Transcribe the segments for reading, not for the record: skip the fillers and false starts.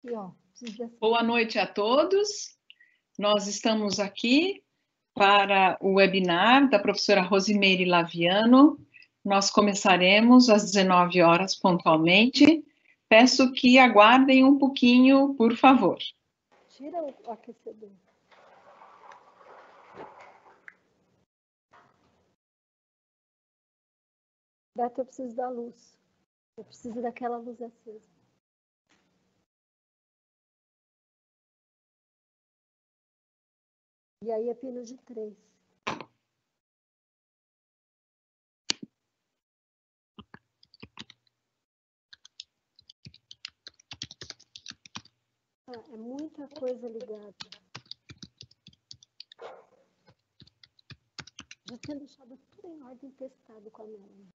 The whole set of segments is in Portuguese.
Aqui, ó. Boa noite a todos. Nós estamos aqui para o webinar da professora Rosimeire Laviano. Nós começaremos às 19 horas pontualmente. Peço que aguardem um pouquinho, por favor. Tira o aquecedor. Beto, eu preciso da luz. Eu preciso daquela luz acesa. E aí é pino de 3. É muita coisa ligada. Já tinha deixado tudo em ordem testado com a Melanie.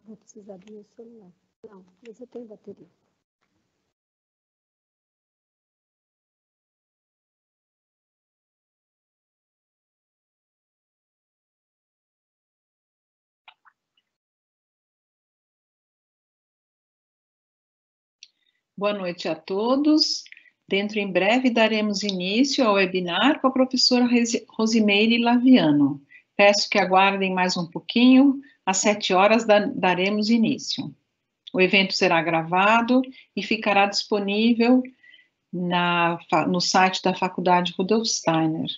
Vou precisar do meu celular. Não, mas eu tenho bateria. Boa noite a todos. Dentro em breve daremos início ao webinar com a professora Rosimeire Laviano. Peço que aguardem mais um pouquinho. Às 7 horas daremos início. O evento será gravado e ficará disponível no site da Faculdade Rudolf Steiner.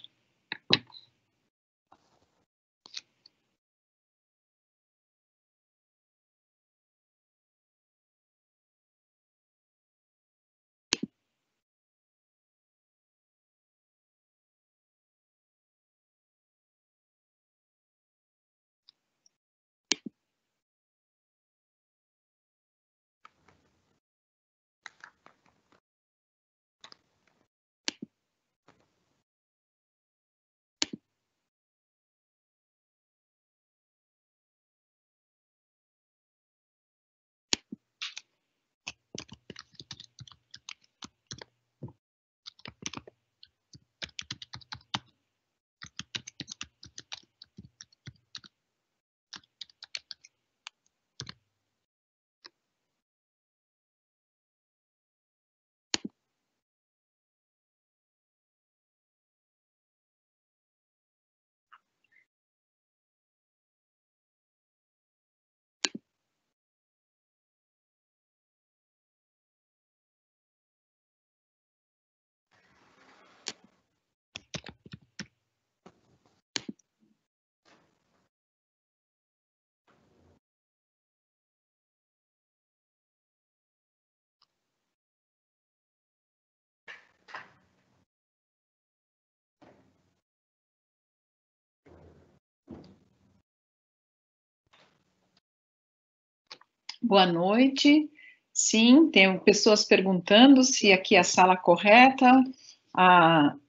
Boa noite. Sim, tem pessoas perguntando se aqui é a sala correta,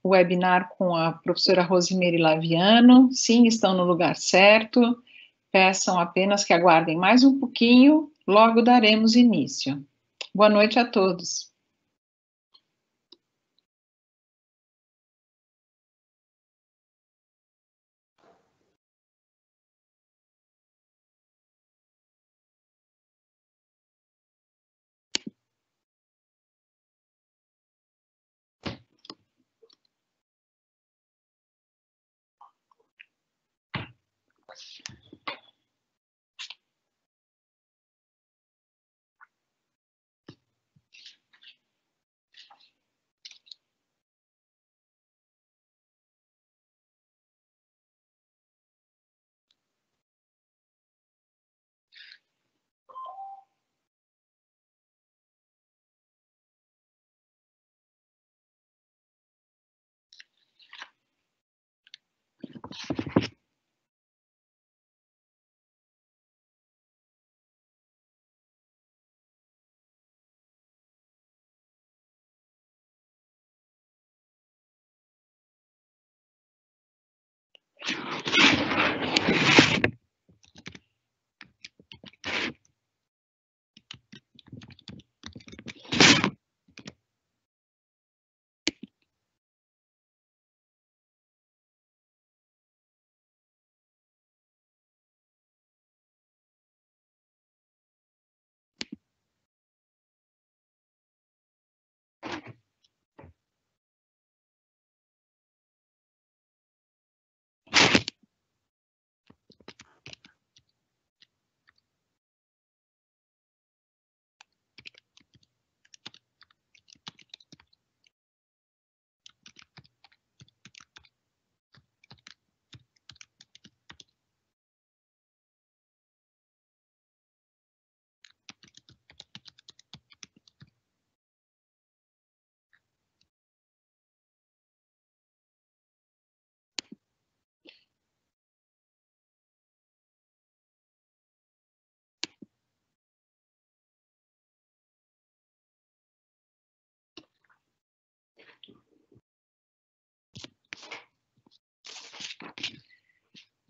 o webinar com a professora Rosimeire Laviano. Sim, estão no lugar certo. Peçam apenas que aguardem mais um pouquinho, logo daremos início. Boa noite a todos.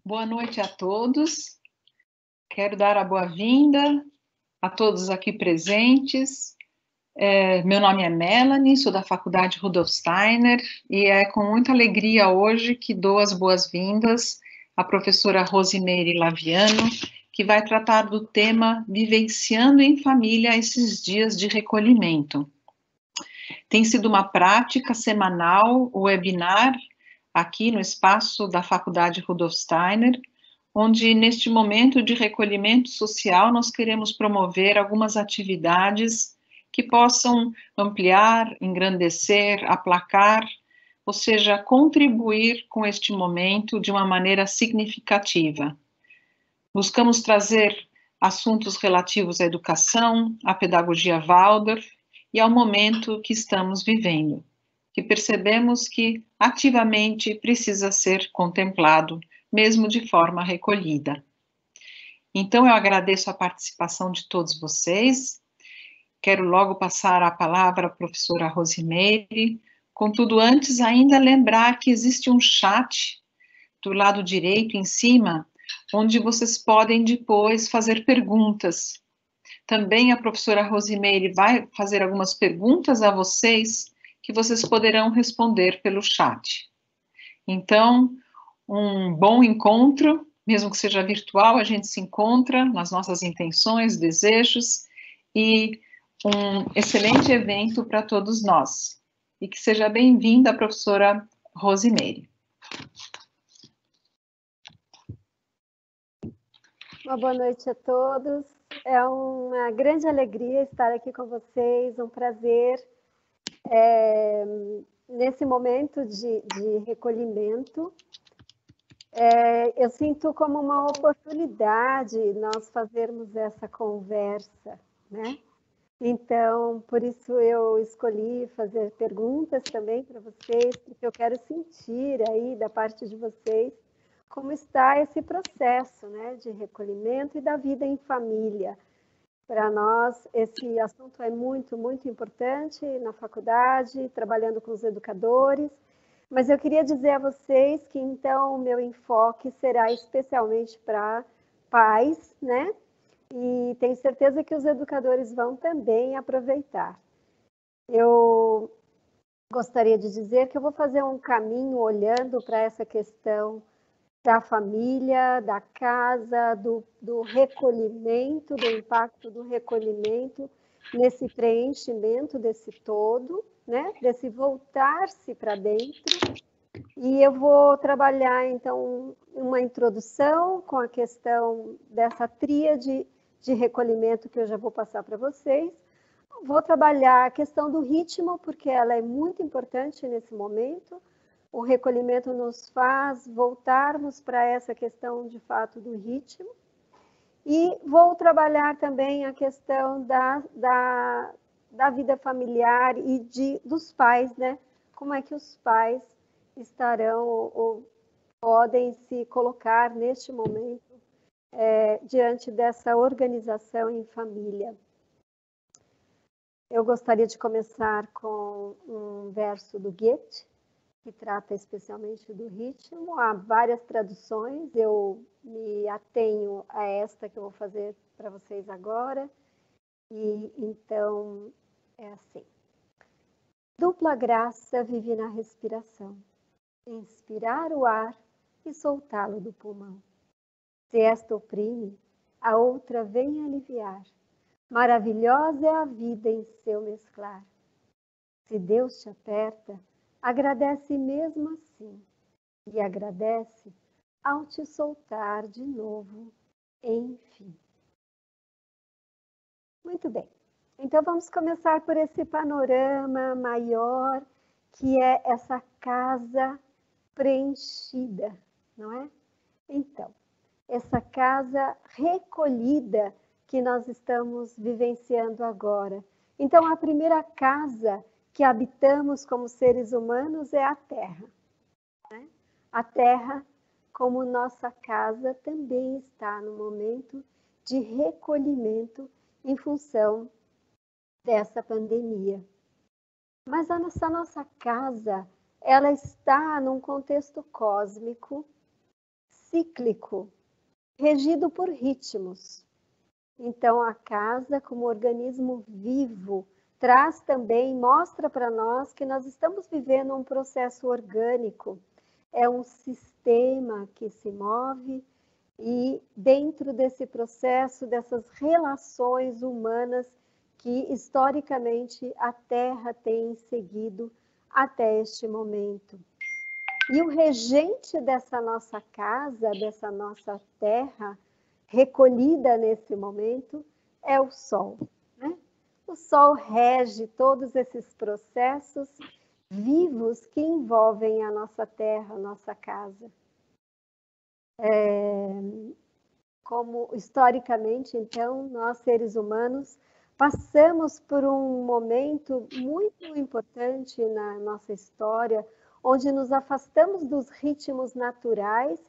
Boa noite a todos. Quero dar a boa-vinda a todos aqui presentes. Meu nome é Melanie, sou da Faculdade Rudolf Steiner e é com muita alegria hoje que dou as boas-vindas à professora Rosimeire Laviano, que vai tratar do tema Vivenciando em Família esses dias de recolhimento. Tem sido uma prática semanal o webinar aqui no espaço da Faculdade Rudolf Steiner, onde neste momento de recolhimento social nós queremos promover algumas atividades que possam ampliar, engrandecer, aplacar, ou seja, contribuir com este momento de uma maneira significativa. Buscamos trazer assuntos relativos à educação, à pedagogia Waldorf e ao momento que estamos vivendo, que percebemos que ativamente precisa ser contemplado, mesmo de forma recolhida. Então, eu agradeço a participação de todos vocês. Quero logo passar a palavra à professora Rosimeire. Contudo, antes ainda lembrar que existe um chat do lado direito em cima, onde vocês podem depois fazer perguntas. Também a professora Rosimeire vai fazer algumas perguntas a vocês, que vocês poderão responder pelo chat. Então, um bom encontro, mesmo que seja virtual, a gente se encontra nas nossas intenções, desejos, e um excelente evento para todos nós. E que seja bem-vinda a professora Rosimeire. Uma boa noite a todos. É uma grande alegria estar aqui com vocês, um prazer. Nesse momento de recolhimento, eu sinto como uma oportunidade nós fazermos essa conversa, né? Então, por isso eu escolhi fazer perguntas também para vocês, porque eu quero sentir aí da parte de vocês como está esse processo, né, de recolhimento e da vida em família. Para nós, esse assunto é muito, muito importante na faculdade, trabalhando com os educadores. Mas eu queria dizer a vocês que, então, o meu enfoque será especialmente para pais, né? E tenho certeza que os educadores vão também aproveitar. Eu gostaria de dizer que eu vou fazer um caminho olhando para essa questão da família, da casa, do recolhimento, do impacto do recolhimento nesse preenchimento desse todo, né? Desse voltar-se para dentro. E eu vou trabalhar, então, uma introdução com a questão dessa tríade de recolhimento que eu já vou passar para vocês. Vou trabalhar a questão do ritmo, porque ela é muito importante nesse momento. O recolhimento nos faz voltarmos para essa questão, de fato, do ritmo. E vou trabalhar também a questão da vida familiar e dos pais, né? Como é que os pais estarão ou podem se colocar neste momento diante dessa organização em família. Eu gostaria de começar com um verso do Goethe, que trata especialmente do ritmo. Há várias traduções, eu me atenho a esta que eu vou fazer para vocês agora. E então é assim. Dupla graça vive na respiração, inspirar o ar e soltá-lo do pulmão. Se esta oprime, a outra vem aliviar. Maravilhosa é a vida em seu mesclar. Se Deus te aperta, agradece mesmo assim, e agradece ao te soltar de novo, enfim. Muito bem, então vamos começar por esse panorama maior, que é essa casa preenchida, não é? Então, essa casa recolhida que nós estamos vivenciando agora. Então, a primeira casa que habitamos como seres humanos é a Terra. Né? A Terra, como nossa casa, também está no momento de recolhimento em função dessa pandemia. Mas essa nossa casa, ela está num contexto cósmico, cíclico, regido por ritmos. Então, a casa, como organismo vivo, traz também, mostra para nós que nós estamos vivendo um processo orgânico. É um sistema que se move e dentro desse processo, dessas relações humanas que historicamente a Terra tem seguido até este momento. E o regente dessa nossa casa, dessa nossa Terra, recolhida nesse momento, é o Sol. Né? O Sol rege todos esses processos vivos que envolvem a nossa Terra, a nossa casa. Como historicamente, então, nós seres humanos passamos por um momento muito importante na nossa história, onde nos afastamos dos ritmos naturais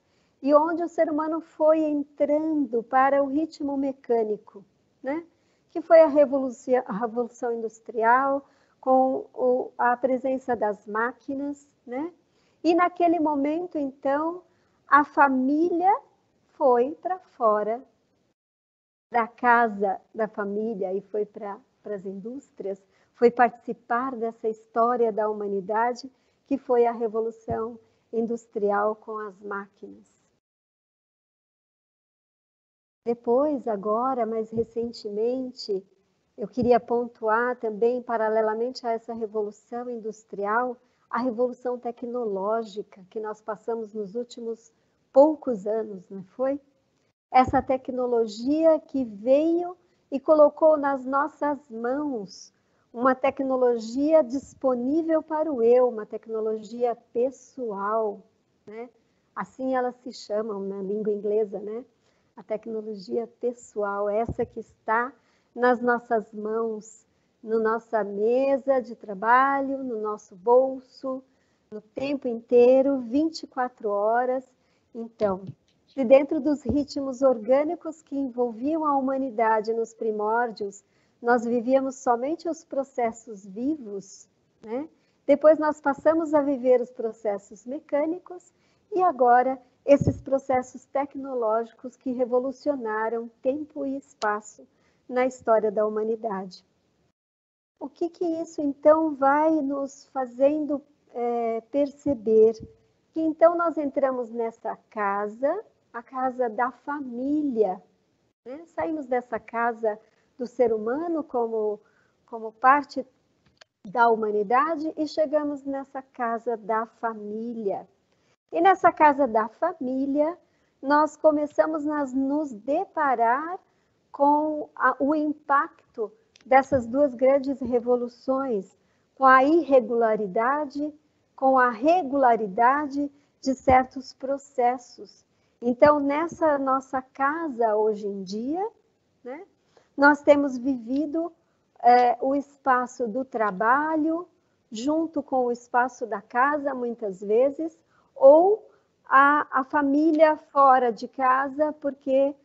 e onde o ser humano foi entrando para o ritmo mecânico, né? Que foi a Revolução Industrial, com a presença das máquinas, né? E naquele momento, então, a família foi para fora da casa da família e foi para as indústrias, foi participar dessa história da humanidade, que foi a Revolução Industrial com as máquinas. Depois, agora, mais recentemente, eu queria pontuar também, paralelamente a essa Revolução Industrial, a Revolução Tecnológica que nós passamos nos últimos poucos anos, não foi? Essa tecnologia que veio e colocou nas nossas mãos uma tecnologia disponível para o eu, uma tecnologia pessoal, né? Assim elas se chamam na língua inglesa, né? A tecnologia pessoal, essa que está nas nossas mãos, na nossa mesa de trabalho, no nosso bolso, no tempo inteiro, 24 horas. Então, se dentro dos ritmos orgânicos que envolviam a humanidade nos primórdios, nós vivíamos somente os processos vivos, né? Depois nós passamos a viver os processos mecânicos e agora esses processos tecnológicos que revolucionaram tempo e espaço na história da humanidade. O que isso então vai nos fazendo perceber? Que então nós entramos nessa casa, a casa da família, né? Saímos dessa casa do ser humano como parte da humanidade e chegamos nessa casa da família. E nessa casa da família, nós começamos a nos deparar com o impacto dessas duas grandes revoluções, com a irregularidade, com a regularidade de certos processos. Então, nessa nossa casa hoje em dia, né, nós temos vivido o espaço do trabalho junto com o espaço da casa, muitas vezes, ou a família fora de casa, porque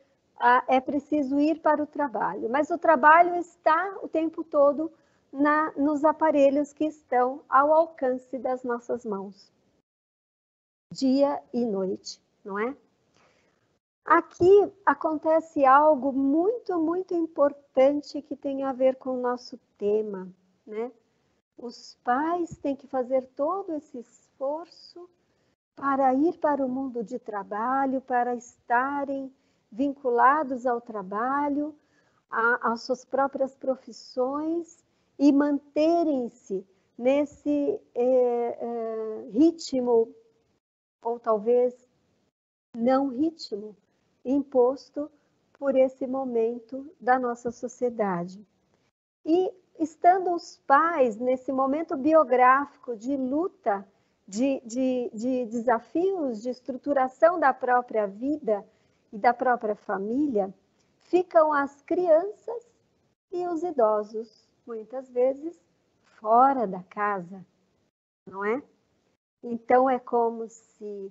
é preciso ir para o trabalho. Mas o trabalho está o tempo todo nos aparelhos que estão ao alcance das nossas mãos, dia e noite, não é? Aqui acontece algo muito, muito importante que tem a ver com o nosso tema, né? Os pais têm que fazer todo esse esforço para ir para o mundo de trabalho, para estarem vinculados ao trabalho, às suas próprias profissões e manterem-se nesse ritmo, ou talvez não ritmo, imposto por esse momento da nossa sociedade. E estando os pais nesse momento biográfico de luta, de desafios, de estruturação da própria vida e da própria família, ficam as crianças e os idosos, muitas vezes, fora da casa, não é? Então, é como se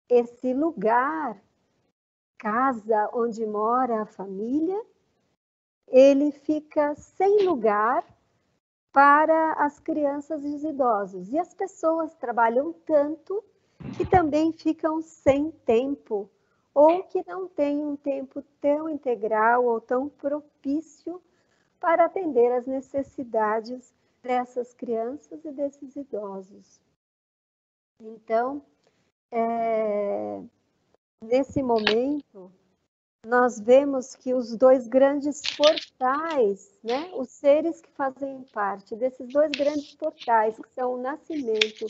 esse lugar, casa onde mora a família, ele fica sem lugar para as crianças e os idosos. E as pessoas trabalham tanto que também ficam sem tempo, ou que não têm um tempo tão integral ou tão propício para atender às necessidades dessas crianças e desses idosos. Então, nesse momento, nós vemos que os dois grandes portais, né, os seres que fazem parte desses dois grandes portais, que são o nascimento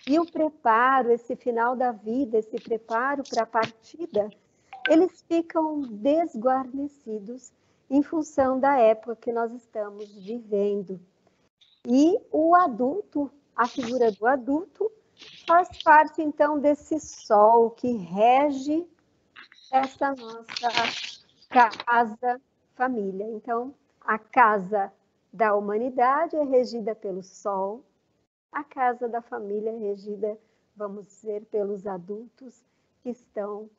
e o preparo, esse final da vida, esse preparo para a partida, eles ficam desguarnecidos em função da época que nós estamos vivendo. E o adulto, a figura do adulto, faz parte, então, desse sol que rege essa nossa casa família. Então, a casa da humanidade é regida pelo sol, a casa da família é regida, vamos dizer, pelos adultos que estão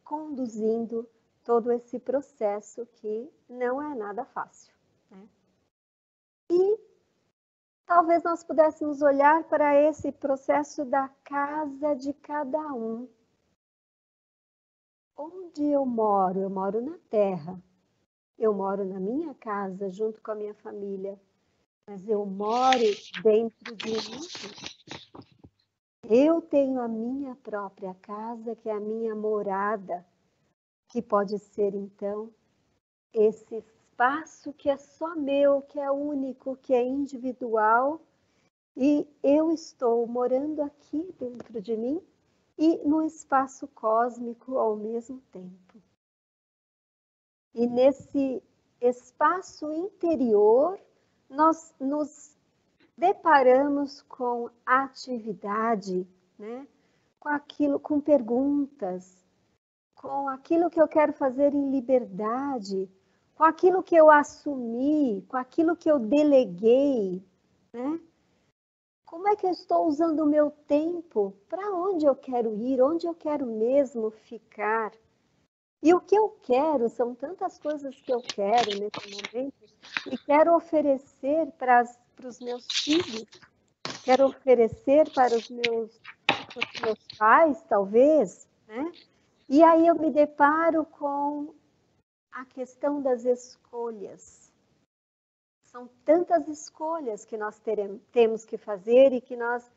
conduzindo todo esse processo que não é nada fácil, né? E talvez nós pudéssemos olhar para esse processo da casa de cada um. Onde eu moro? Eu moro na terra. Eu moro na minha casa, junto com a minha família. Mas eu moro dentro de mim. Eu tenho a minha própria casa, que é a minha morada, que pode ser, então, esse espaço que é só meu, que é único, que é individual. E eu estou morando aqui dentro de mim, e no espaço cósmico ao mesmo tempo. E nesse espaço interior, nós nos deparamos com atividade, né? Com perguntas, com aquilo que eu quero fazer em liberdade, com aquilo que eu assumi, com aquilo que eu deleguei, né? Como é que eu estou usando o meu tempo? Para onde eu quero ir? Onde eu quero mesmo ficar? E o que eu quero, são tantas coisas que eu quero nesse momento, e quero oferecer para os meus filhos, quero oferecer para os meus pais, talvez, né? E aí eu me deparo com a questão das escolhas. São tantas escolhas que nós temos que fazer e que nós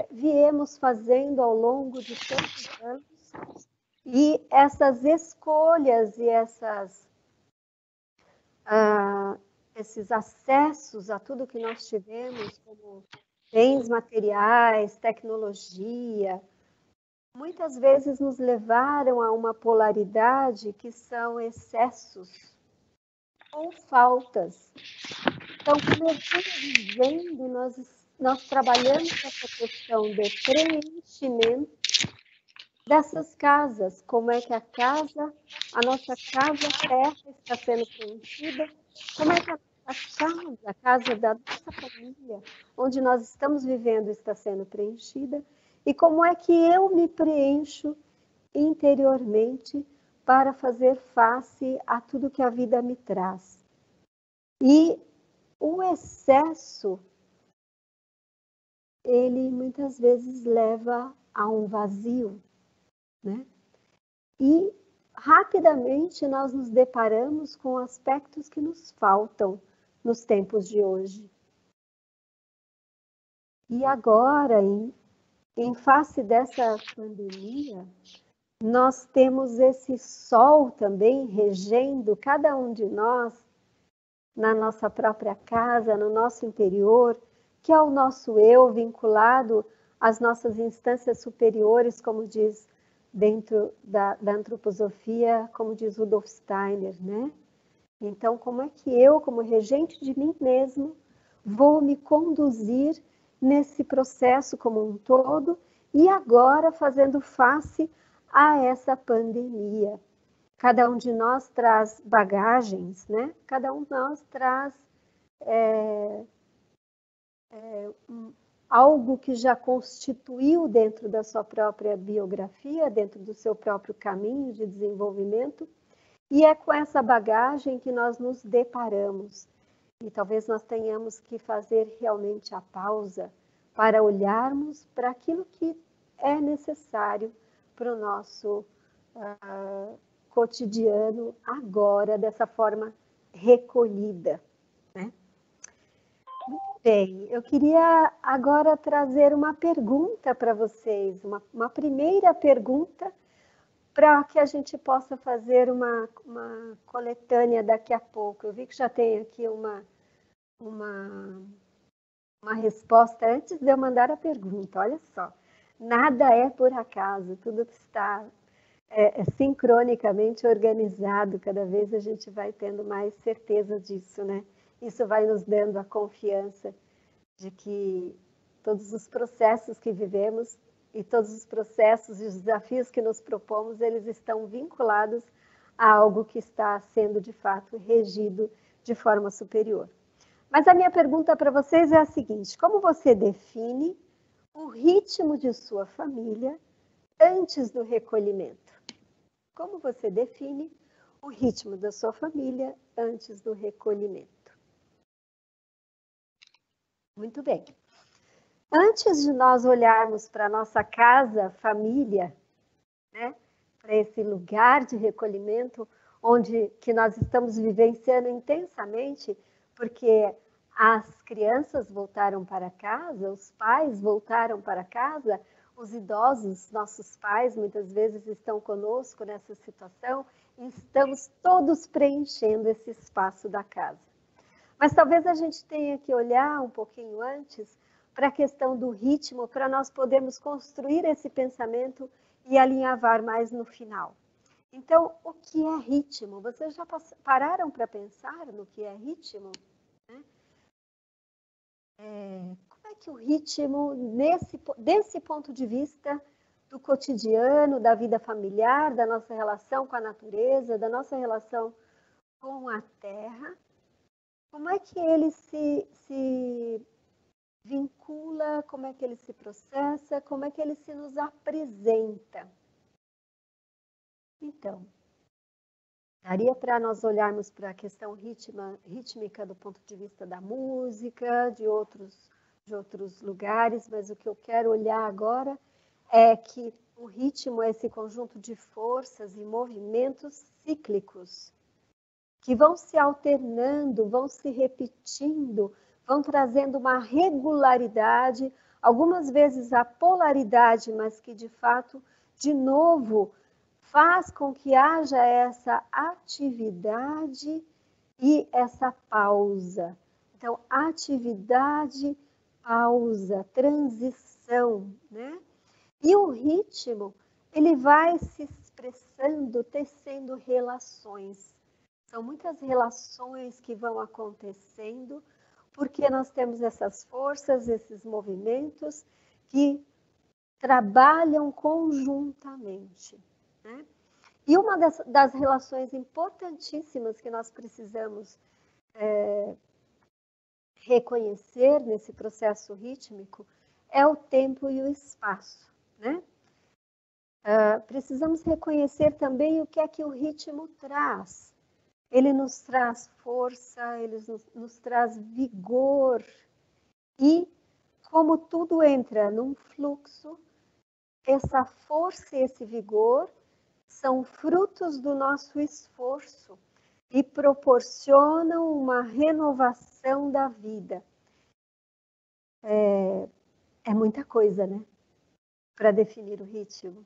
viemos fazendo ao longo de tantos anos. E essas escolhas e esses acessos a tudo que nós tivemos, como bens materiais, tecnologia, muitas vezes nos levaram a uma polaridade que são excessos ou faltas. Então, como eu venho dizendo, nós trabalhamos essa questão de preenchimento dessas casas. Como é que a nossa casa terra está sendo preenchida? Como é que a casa da nossa família, onde nós estamos vivendo, está sendo preenchida? E como é que eu me preencho interiormente para fazer face a tudo que a vida me traz? E o excesso, ele muitas vezes leva a um vazio, né? E rapidamente nós nos deparamos com aspectos que nos faltam nos tempos de hoje. E agora, em face dessa pandemia, nós temos esse sol também regendo cada um de nós na nossa própria casa, no nosso interior, que é o nosso eu vinculado às nossas instâncias superiores, como diz dentro da antroposofia, como diz Rudolf Steiner, né? Então, como é que eu, como regente de mim mesmo, vou me conduzir nesse processo como um todo e agora fazendo face a essa pandemia? Cada um de nós traz bagagens, né? Cada um de nós traz algo que já constituiu dentro da sua própria biografia, dentro do seu próprio caminho de desenvolvimento, e é com essa bagagem que nós nos deparamos. E talvez nós tenhamos que fazer realmente a pausa para olharmos para aquilo que é necessário para o nosso cotidiano agora, dessa forma recolhida, né? Muito bem, eu queria agora trazer uma pergunta para vocês, uma primeira pergunta, para que a gente possa fazer uma coletânea daqui a pouco. Eu vi que já tem aqui uma resposta antes de eu mandar a pergunta. Olha só, nada é por acaso, tudo está sincronicamente organizado. Cada vez a gente vai tendo mais certeza disso, né? Isso vai nos dando a confiança de que todos os processos que vivemos e todos os processos e os desafios que nos propomos, eles estão vinculados a algo que está sendo, de fato, regido de forma superior. Mas a minha pergunta para vocês é a seguinte: como você define o ritmo de sua família antes do recolhimento? Como você define o ritmo da sua família antes do recolhimento? Muito bem. Antes de nós olharmos para a nossa casa, família, né, para esse lugar de recolhimento, que nós estamos vivenciando intensamente, porque as crianças voltaram para casa, os pais voltaram para casa, os idosos, nossos pais, muitas vezes estão conosco nessa situação, e estamos todos preenchendo esse espaço da casa. Mas talvez a gente tenha que olhar um pouquinho antes para a questão do ritmo, para nós podermos construir esse pensamento e alinhavar mais no final. Então, o que é ritmo? Vocês já pararam para pensar no que é ritmo? Como é que o ritmo, desse ponto de vista do cotidiano, da vida familiar, da nossa relação com a natureza, da nossa relação com a terra, como é que ele se vincula cria, como é que ele se processa, como é que ele se nos apresenta. Então, daria para nós olharmos para a questão rítmica do ponto de vista da música, de outros lugares, mas o que eu quero olhar agora é que o ritmo é esse conjunto de forças e movimentos cíclicos que vão se alternando, vão se repetindo, vão trazendo uma regularidade, algumas vezes a polaridade, mas que de fato, de novo, faz com que haja essa atividade e essa pausa. Então, atividade, pausa, transição, né? E o ritmo, ele vai se expressando, tecendo relações. São muitas relações que vão acontecendo, porque nós temos essas forças, esses movimentos que trabalham conjuntamente, né? E uma das relações importantíssimas que nós precisamos reconhecer nesse processo rítmico é o tempo e o espaço, né? Precisamos reconhecer também o que é que o ritmo traz. Ele nos traz força, ele nos traz vigor. E como tudo entra num fluxo, essa força e esse vigor são frutos do nosso esforço e proporcionam uma renovação da vida. É muita coisa, né? Para definir o ritmo.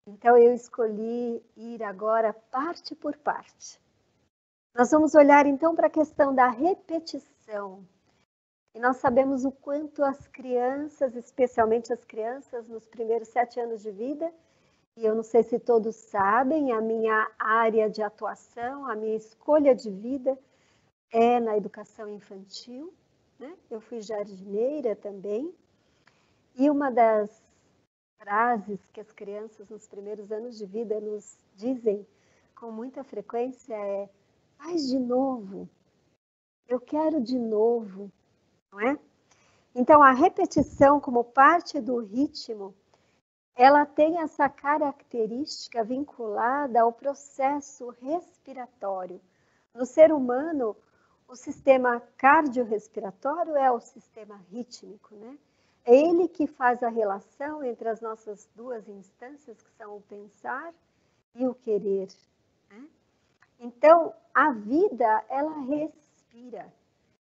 Então, eu escolhi ir agora parte por parte. Nós vamos olhar, então, para a questão da repetição. E nós sabemos o quanto as crianças, especialmente as crianças nos primeiros 7 anos de vida, e eu não sei se todos sabem, a minha área de atuação, a minha escolha de vida é na educação infantil, né? Eu fui jardineira também, e uma das frases que as crianças nos primeiros anos de vida nos dizem com muita frequência é: faz de novo, eu quero de novo, não é? Então, a repetição como parte do ritmo, ela tem essa característica vinculada ao processo respiratório. No ser humano, o sistema cardiorrespiratório é o sistema rítmico, né? É ele que faz a relação entre as nossas duas instâncias, que são o pensar e o querer, né? Então, a vida, ela respira.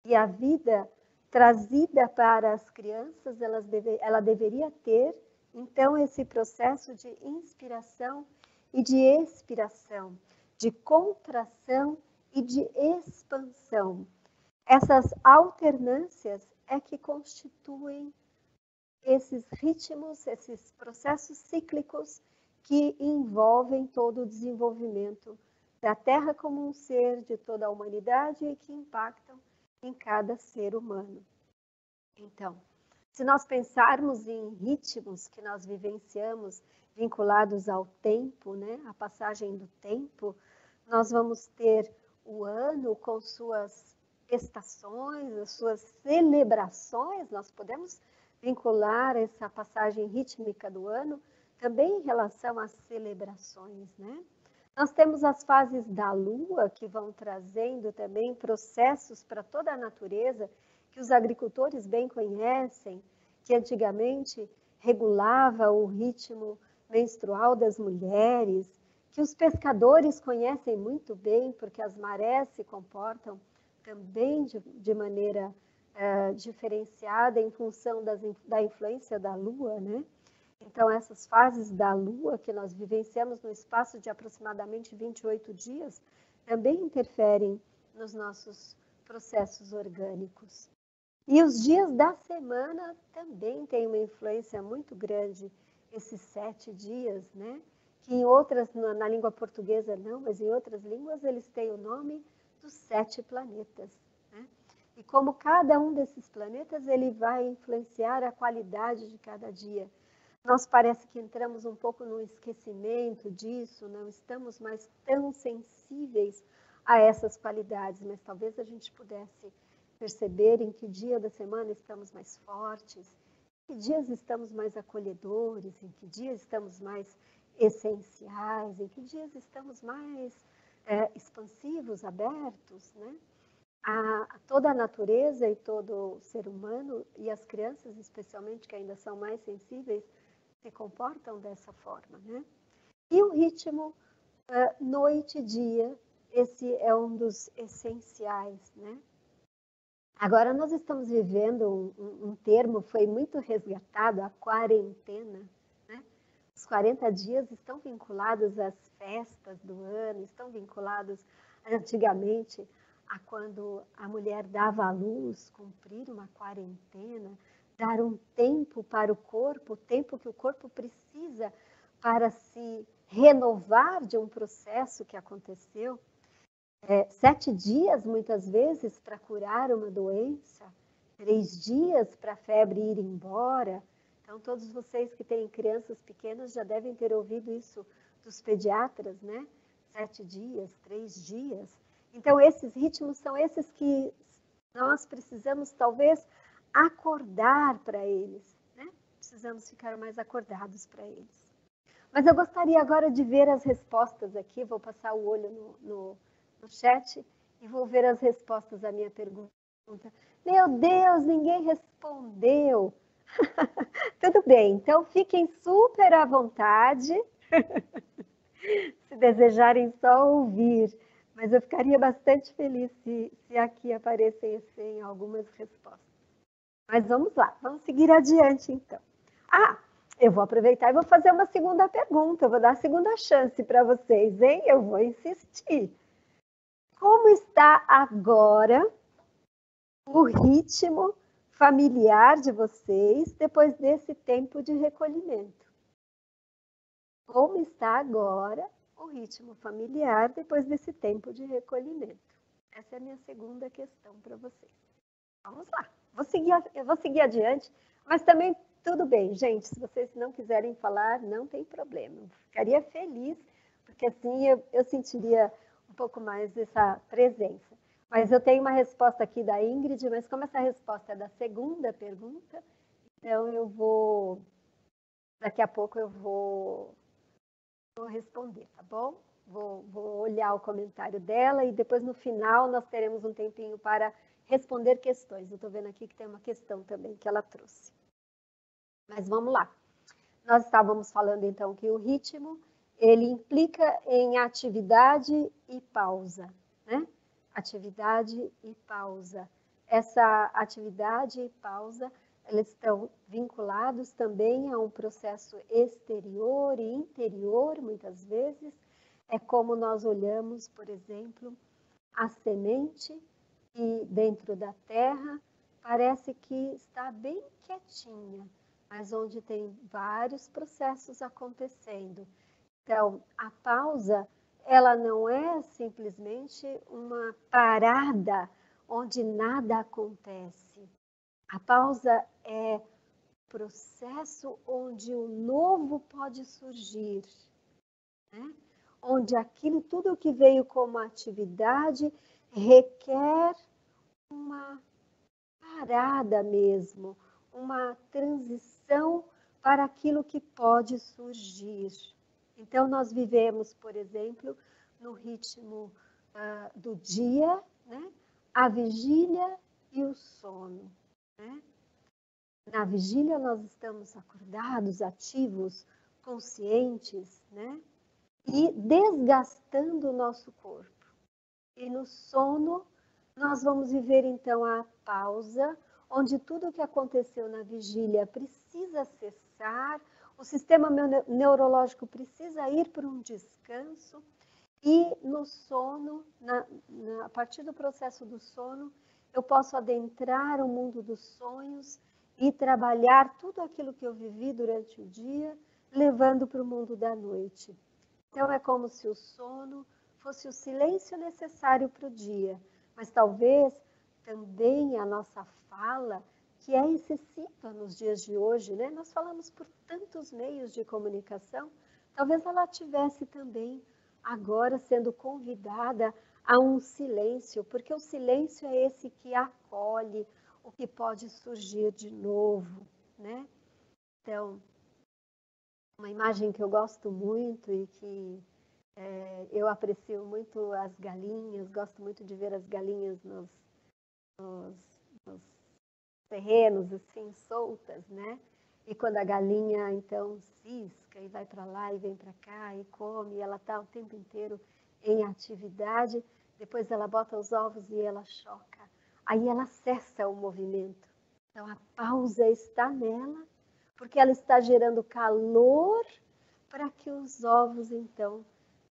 E a vida trazida para as crianças, ela deveria ter, então, esse processo de inspiração e de expiração, de contração e de expansão. Essas alternâncias é que constituem esses ritmos, esses processos cíclicos que envolvem todo o desenvolvimento da Terra como um ser, de toda a humanidade e que impactam em cada ser humano. Então, se nós pensarmos em ritmos que nós vivenciamos vinculados ao tempo, né, a passagem do tempo, nós vamos ter o ano com suas estações, as suas celebrações. Nós podemos vincular essa passagem rítmica do ano também em relação às celebrações, né? Nós temos as fases da Lua, que vão trazendo também processos para toda a natureza, que os agricultores bem conhecem, que antigamente regulava o ritmo menstrual das mulheres, que os pescadores conhecem muito bem, porque as marés se comportam também de maneira diferenciada em função da influência da Lua, né? Então, essas fases da Lua que nós vivenciamos no espaço de aproximadamente 28 dias, também interferem nos nossos processos orgânicos. E os dias da semana também têm uma influência muito grande, esses 7 dias, né? Que em outras, na língua portuguesa não, mas em outras línguas eles têm o nome dos 7 planetas, né? E como cada um desses planetas, ele vai influenciar a qualidade de cada dia. Nós parece que entramos um pouco no esquecimento disso, não estamos mais tão sensíveis a essas qualidades, mas talvez a gente pudesse perceber em que dia da semana estamos mais fortes, em que dias estamos mais acolhedores, em que dias estamos mais essenciais, em que dias estamos mais expansivos, abertos, né? Toda a natureza e todo o ser humano, e as crianças especialmente, que ainda são mais sensíveis, se comportam dessa forma, né? E o ritmo noite e dia, esse é um dos essenciais, né? Agora nós estamos vivendo um termo, foi muito resgatado, a quarentena, né? Os 40 dias estão vinculados às festas do ano, estão vinculados antigamente a quando a mulher dava à luz, cumprir uma quarentena, dar um tempo para o corpo, o tempo que o corpo precisa para se renovar de um processo que aconteceu. 7 dias, muitas vezes, para curar uma doença, 3 dias para a febre ir embora. Então, todos vocês que têm crianças pequenas já devem ter ouvido isso dos pediatras, né? 7 dias, 3 dias. Então, esses ritmos são esses que nós precisamos, talvez, acordar para eles, né? Precisamos ficar mais acordados para eles. Mas eu gostaria agora de ver as respostas aqui, vou passar o olho no chat e vou ver as respostas à minha pergunta. Meu Deus, ninguém respondeu. Tudo bem, então fiquem super à vontade, se desejarem só ouvir, mas eu ficaria bastante feliz se aqui aparecessem algumas respostas. Mas vamos lá, vamos seguir adiante então. Eu vou aproveitar e vou fazer uma segunda pergunta, eu vou dar a segunda chance para vocês, hein? Eu vou insistir. Como está agora o ritmo familiar de vocês depois desse tempo de recolhimento? Como está agora o ritmo familiar depois desse tempo de recolhimento? Essa é a minha segunda questão para vocês. Vamos lá, eu vou seguir adiante, mas também tudo bem, gente, se vocês não quiserem falar, não tem problema. Eu ficaria feliz, porque assim eu sentiria um pouco mais dessa presença. Mas eu tenho uma resposta aqui da Ingrid, mas como essa resposta é da segunda pergunta, então daqui a pouco eu vou responder, tá bom? Vou olhar o comentário dela e depois no final nós teremos um tempinho para responder questões. Eu estou vendo aqui que tem uma questão também que ela trouxe. Mas vamos lá. Nós estávamos falando então que o ritmo, ele implica em atividade e pausa, né? Atividade e pausa. Essa atividade e pausa, eles estão vinculados também a um processo exterior e interior, muitas vezes. É como nós olhamos, por exemplo, a semente que dentro da terra parece que está bem quietinha, mas onde tem vários processos acontecendo. Então, a pausa, ela não é simplesmente uma parada onde nada acontece. A pausa é processo onde o novo pode surgir, né? Onde aquilo, tudo que veio como atividade, requer uma parada mesmo, uma transição para aquilo que pode surgir. Então, nós vivemos, por exemplo, no ritmo do dia, né? A vigília e o sono, né? Na vigília, nós estamos acordados, ativos, conscientes, né? E desgastando o nosso corpo. E no sono, nós vamos viver então a pausa, onde tudo o que aconteceu na vigília precisa cessar, o sistema neurológico precisa ir para um descanso, e no sono, a partir do processo do sono, eu posso adentrar o mundo dos sonhos e trabalhar tudo aquilo que eu vivi durante o dia, levando para o mundo da noite. Então, é como se o sono fosse o silêncio necessário para o dia, mas talvez também a nossa fala, que é excessiva nos dias de hoje, né? Nós falamos por tantos meios de comunicação, talvez ela tivesse também agora sendo convidada a um silêncio, porque o silêncio é esse que acolhe o que pode surgir de novo, né? Então, uma imagem que eu gosto muito e que eu aprecio muito as galinhas, gosto muito de ver as galinhas nos terrenos assim soltas, né? E quando a galinha então cisca e vai para lá e vem para cá e come, e ela está o tempo inteiro em atividade, depois ela bota os ovos e ela choca. Aí ela cessa o movimento. Então a pausa está nela, porque ela está gerando calor para que os ovos então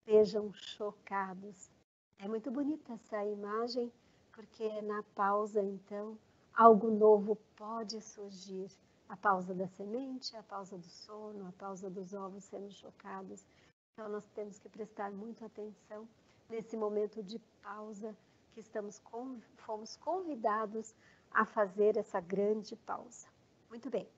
sejam chocados. É muito bonita essa imagem, porque na pausa, então, algo novo pode surgir. A pausa da semente, a pausa do sono, a pausa dos ovos sendo chocados. Então, nós temos que prestar muita atenção nesse momento de pausa que fomos convidados a fazer essa grande pausa. Muito bem.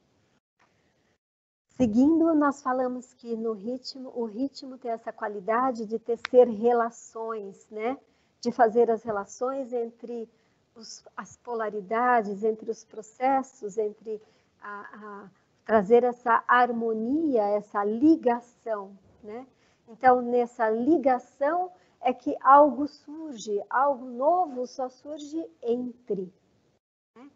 Seguindo, nós falamos que no ritmo, o ritmo tem essa qualidade de tecer relações, né? De fazer as relações entre as polaridades, entre os processos, entre trazer essa harmonia, essa ligação, né? Então, nessa ligação é que algo surge, algo novo só surge entre, né?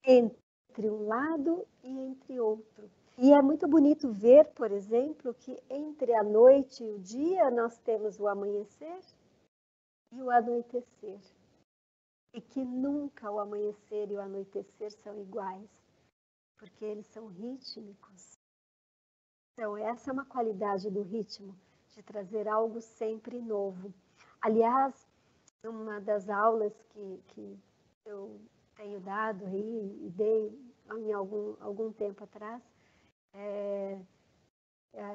Entre um lado e entre outro. E é muito bonito ver, por exemplo, que entre a noite e o dia nós temos o amanhecer e o anoitecer. E que nunca o amanhecer e o anoitecer são iguais, porque eles são rítmicos. Então, essa é uma qualidade do ritmo, de trazer algo sempre novo. Aliás, uma das aulas que eu tenho dado e dei em algum tempo atrás,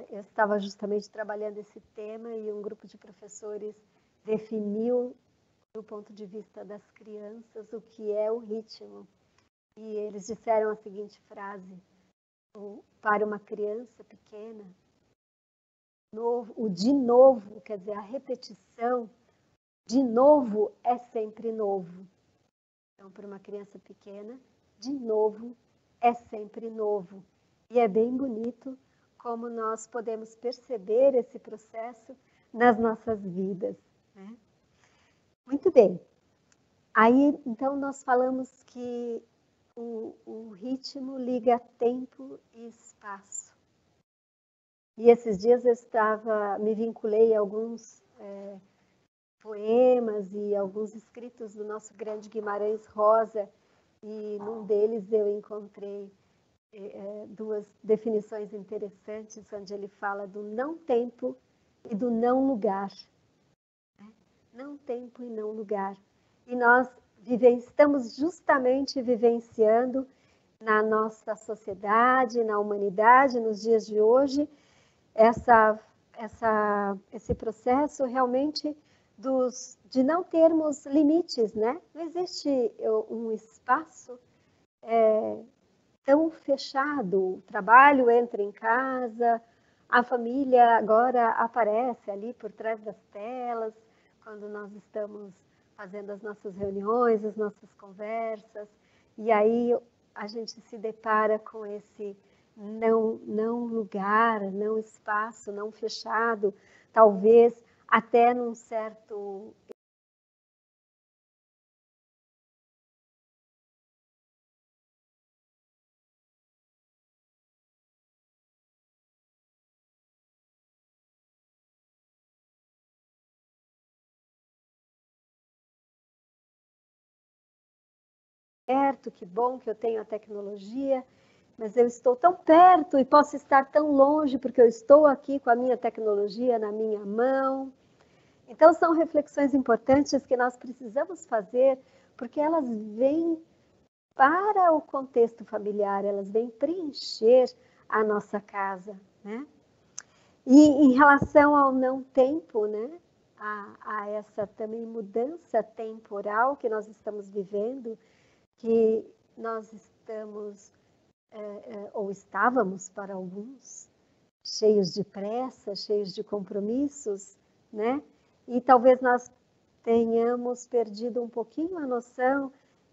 eu estava justamente trabalhando esse tema e um grupo de professores definiu, do ponto de vista das crianças, o que é o ritmo. E eles disseram a seguinte frase: para uma criança pequena, o de novo, quer dizer, a repetição, de novo é sempre novo. Então, para uma criança pequena, de novo é sempre novo. E é bem bonito como nós podemos perceber esse processo nas nossas vidas, né? Muito bem. Aí, então, nós falamos que o ritmo liga tempo e espaço. E esses dias me vinculei a alguns poemas e alguns escritos do nosso grande Guimarães Rosa, e num deles eu encontrei duas definições interessantes, onde ele fala do não tempo e do não lugar. Não tempo e não lugar. E nós estamos justamente vivenciando na nossa sociedade, na humanidade, nos dias de hoje, esse processo realmente de não termos limites, né? Não existe um espaço tão fechado. O trabalho entra em casa, a família agora aparece ali por trás das telas, quando nós estamos fazendo as nossas reuniões, as nossas conversas, e aí a gente se depara com esse não lugar, não espaço, não fechado, talvez até num certo perto, que bom que eu tenho a tecnologia, mas eu estou tão perto e posso estar tão longe porque eu estou aqui com a minha tecnologia na minha mão. Então, são reflexões importantes que nós precisamos fazer, porque elas vêm para o contexto familiar, elas vêm preencher a nossa casa, né? E em relação ao não tempo, né? A essa também mudança temporal que nós estamos vivendo, que nós estamos, ou estávamos para alguns, cheios de pressa, cheios de compromissos, né? E talvez nós tenhamos perdido um pouquinho a noção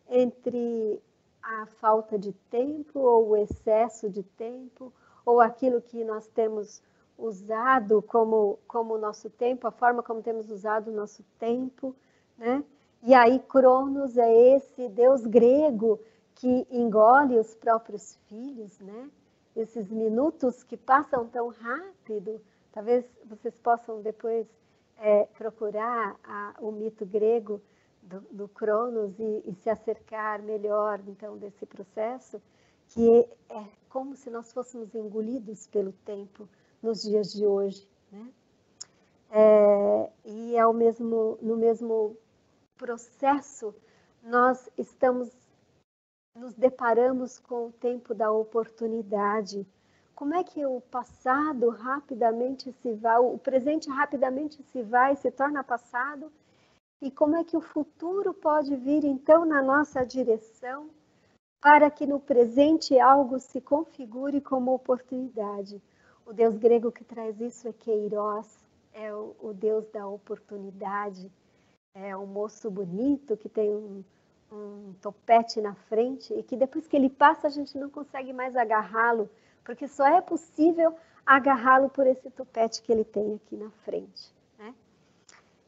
entre a falta de tempo ou o excesso de tempo, ou aquilo que nós temos usado como nosso tempo, a forma como temos usado o nosso tempo, né? E aí Cronos é esse deus grego que engole os próprios filhos, né? Esses minutos que passam tão rápido. Talvez vocês possam depois procurar o mito grego do Cronos e se acercar melhor, então, desse processo, que é como se nós fôssemos engolidos pelo tempo nos dias de hoje, né? E no mesmo processo, nós nos deparamos com o tempo da oportunidade. Como é que o passado rapidamente se vai, o presente rapidamente se vai, se torna passado, e como é que o futuro pode vir, então, na nossa direção, para que no presente algo se configure como oportunidade. O deus grego que traz isso é Queiroz, é o deus da oportunidade, é um moço bonito que tem um topete na frente e que depois que ele passa a gente não consegue mais agarrá-lo, porque só é possível agarrá-lo por esse topete que ele tem aqui na frente, né?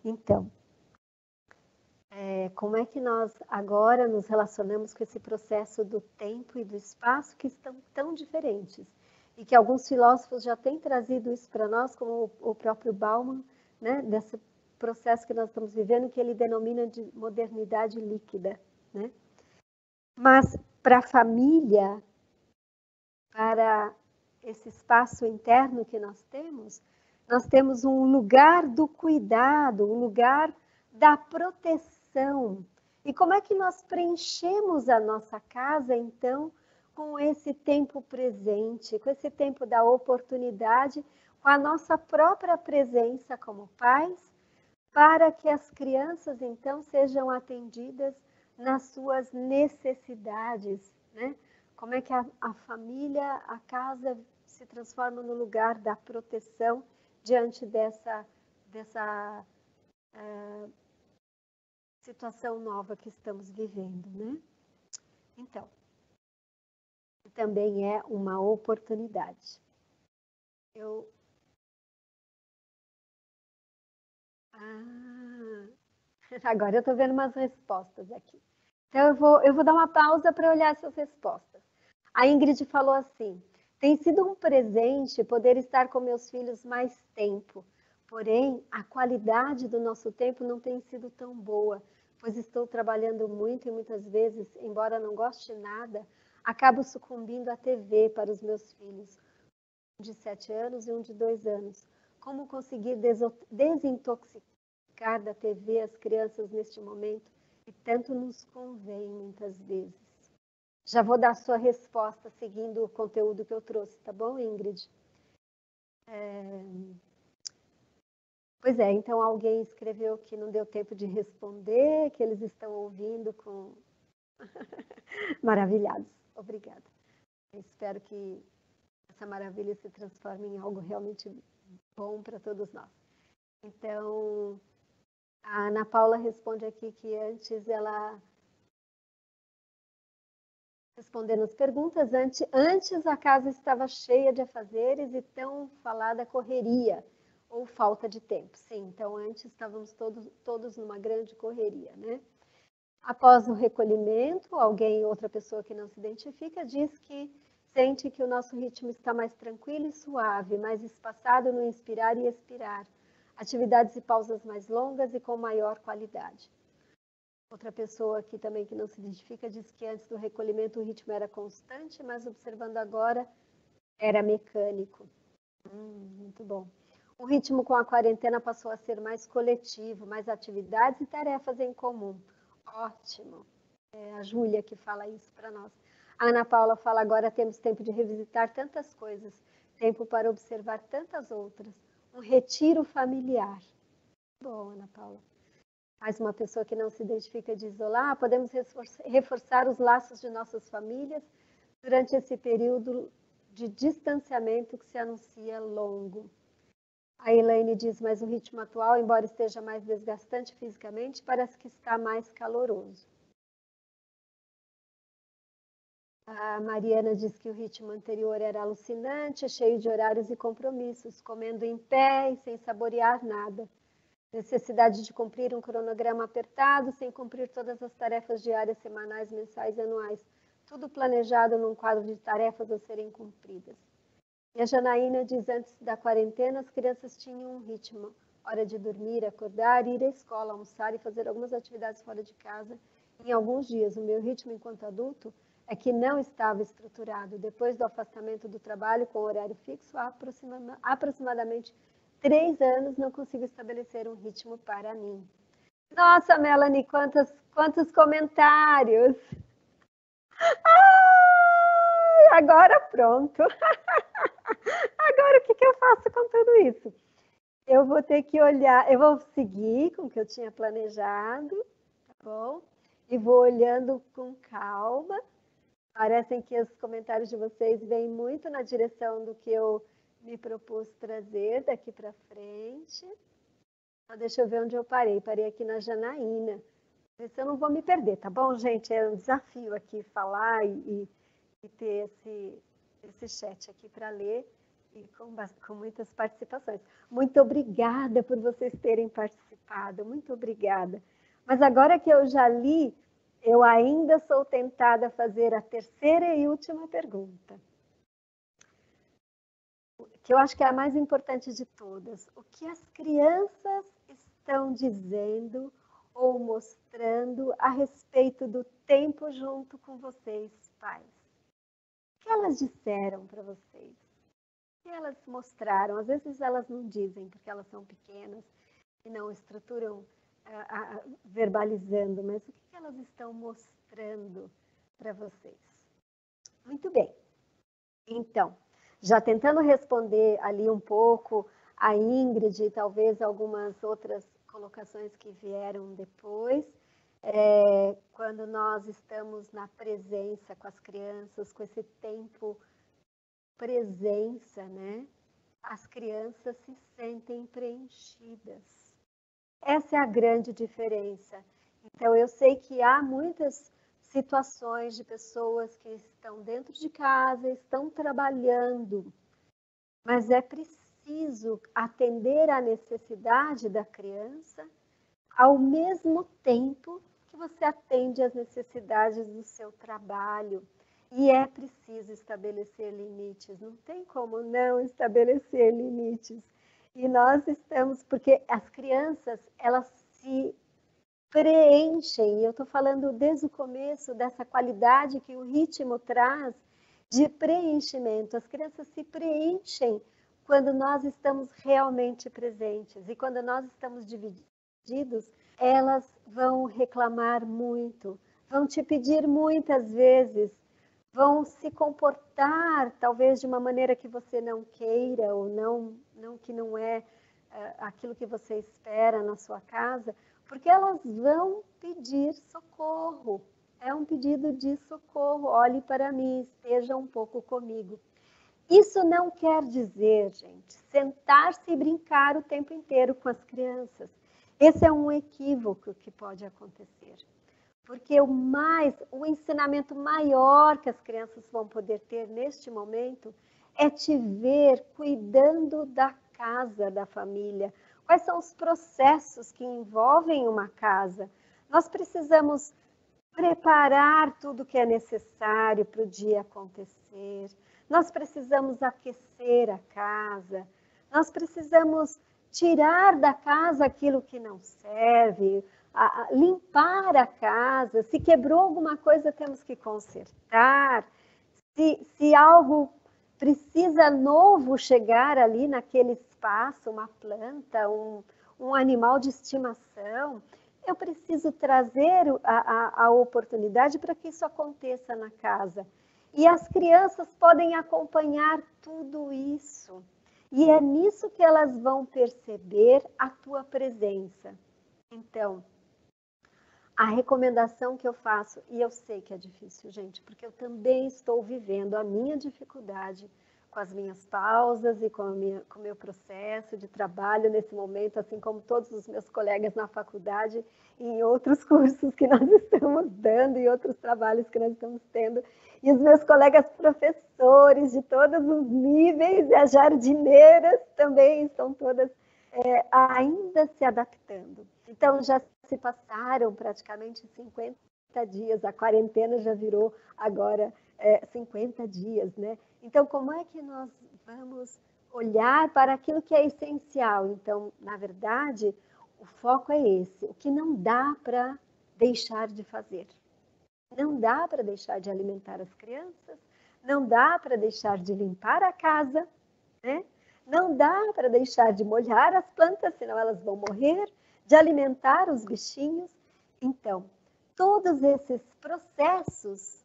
Então, como é que nós agora nos relacionamos com esse processo do tempo e do espaço que estão tão diferentes? E que alguns filósofos já têm trazido isso para nós, como o próprio Bauman, né? Desse processo que nós estamos vivendo, que ele denomina de modernidade líquida, né? Mas para a família, para esse espaço interno que nós temos um lugar do cuidado, um lugar da proteção. E como é que nós preenchemos a nossa casa, então, com esse tempo presente, com esse tempo da oportunidade, com a nossa própria presença como pais, para que as crianças, então, sejam atendidas nas suas necessidades, né? Como é que a família, a casa se transforma no lugar da proteção diante dessa situação nova que estamos vivendo, né? Então, também é uma oportunidade. Agora eu estou vendo umas respostas aqui. Então eu vou dar uma pausa para olhar essas respostas. A Ingrid falou assim: tem sido um presente poder estar com meus filhos mais tempo, porém a qualidade do nosso tempo não tem sido tão boa, pois estou trabalhando muito e muitas vezes, embora não goste nada, acabo sucumbindo à TV para os meus filhos, um de 7 anos e um de 2 anos. Como conseguir desintoxicar da TV as crianças neste momento que tanto nos convém muitas vezes? Já vou dar a sua resposta seguindo o conteúdo que eu trouxe, tá bom, Ingrid? Pois é, então alguém escreveu que não deu tempo de responder, que eles estão ouvindo com... Maravilhados, obrigada. Eu espero que essa maravilha se transforme em algo realmente bom para todos nós. Então, a Ana Paula responde aqui que antes ela... Respondendo as perguntas, antes a casa estava cheia de afazeres e tão falada correria ou falta de tempo. Sim, então antes estávamos todos numa grande correria, né? Após o recolhimento, outra pessoa que não se identifica, diz que sente que o nosso ritmo está mais tranquilo e suave, mais espaçado no inspirar e expirar. Atividades e pausas mais longas e com maior qualidade. Outra pessoa aqui também que não se identifica diz que antes do recolhimento o ritmo era constante, mas observando agora era mecânico. Muito bom. O ritmo com a quarentena passou a ser mais coletivo, mais atividades e tarefas em comum. Ótimo. É a Júlia que fala isso para nós. A Ana Paula fala: agora temos tempo de revisitar tantas coisas, tempo para observar tantas outras. Um retiro familiar. Bom, Ana Paula. Mais uma pessoa que não se identifica diz: olá, podemos reforçar os laços de nossas famílias durante esse período de distanciamento que se anuncia longo. A Elaine diz, mas o ritmo atual, embora esteja mais desgastante fisicamente, parece que está mais caloroso. A Mariana diz que o ritmo anterior era alucinante, cheio de horários e compromissos, comendo em pé e sem saborear nada. Necessidade de cumprir um cronograma apertado, sem cumprir todas as tarefas diárias, semanais, mensais e anuais. Tudo planejado num quadro de tarefas a serem cumpridas. E a Janaína diz, antes da quarentena, as crianças tinham um ritmo. Hora de dormir, acordar, ir à escola, almoçar e fazer algumas atividades fora de casa. Em alguns dias, o meu ritmo enquanto adulto é que não estava estruturado. Depois do afastamento do trabalho com horário fixo, há aproximadamente 3 anos não consigo estabelecer um ritmo para mim. Nossa, Melanie, quantos comentários! Ai, agora pronto! Agora o que eu faço com tudo isso? Eu vou ter que olhar, eu vou seguir com o que eu tinha planejado, tá bom? E vou olhando com calma. Parecem que os comentários de vocês vêm muito na direção do que eu me propus trazer daqui para frente. Então, deixa eu ver onde eu parei. Parei aqui na Janaína. Ver se eu não vou me perder, tá bom, gente? É um desafio aqui falar e ter esse chat aqui para ler e com muitas participações. Muito obrigada por vocês terem participado. Muito obrigada. Mas agora que eu já li, eu ainda sou tentada a fazer a terceira e última pergunta, que eu acho que é a mais importante de todas. O que as crianças estão dizendo ou mostrando a respeito do tempo junto com vocês, pais? O que elas disseram para vocês? O que elas mostraram? Às vezes elas não dizem, porque elas são pequenas e não estruturam verbalizando, mas o que elas estão mostrando para vocês? Muito bem. Então, já tentando responder ali um pouco a Ingrid e talvez algumas outras colocações que vieram depois, quando nós estamos na presença com as crianças, com esse tempo presença, né? As crianças se sentem preenchidas. Essa é a grande diferença. Então, eu sei que há muitas situações de pessoas que estão dentro de casa, estão trabalhando, mas é preciso atender à necessidade da criança ao mesmo tempo que você atende às necessidades do seu trabalho. E é preciso estabelecer limites, não tem como não estabelecer limites. E nós estamos, porque as crianças, elas se preenchem, e eu estou falando desde o começo dessa qualidade que o ritmo traz de preenchimento. As crianças se preenchem quando nós estamos realmente presentes. E quando nós estamos divididos, elas vão reclamar muito, vão te pedir muitas vezes, vão se comportar talvez de uma maneira que você não queira ou não que não é aquilo que você espera na sua casa, porque elas vão pedir socorro. É um pedido de socorro. Olhe para mim, esteja um pouco comigo. Isso não quer dizer, gente, sentar-se e brincar o tempo inteiro com as crianças. Esse é um equívoco que pode acontecer. Porque o ensinamento maior que as crianças vão poder ter neste momento é te ver cuidando da casa, da família. Quais são os processos que envolvem uma casa? Nós precisamos preparar tudo que é necessário para o dia acontecer. Nós precisamos aquecer a casa. Nós precisamos tirar da casa aquilo que não serve, limpar a casa. Se quebrou alguma coisa, temos que consertar. Se algo precisa novo chegar ali naquele espaço, uma planta, um animal de estimação, eu preciso trazer a oportunidade para que isso aconteça na casa. E as crianças podem acompanhar tudo isso. E é nisso que elas vão perceber a tua presença. Então, a recomendação que eu faço, e eu sei que é difícil, gente, porque eu também estou vivendo a minha dificuldade com as minhas pausas e com o meu processo de trabalho nesse momento, assim como todos os meus colegas na faculdade e em outros cursos que nós estamos dando e outros trabalhos que nós estamos tendo. E os meus colegas professores de todos os níveis, e as jardineiras também estão todas ainda se adaptando. Então, já se passaram praticamente 50 dias, a quarentena já virou agora 50 dias, né? Então, como é que nós vamos olhar para aquilo que é essencial? Então, na verdade, o foco é esse, o que não dá para deixar de fazer. Não dá para deixar de alimentar as crianças, não dá para deixar de limpar a casa, né? Não dá para deixar de molhar as plantas, senão elas vão morrer, de alimentar os bichinhos. Então, todos esses processos,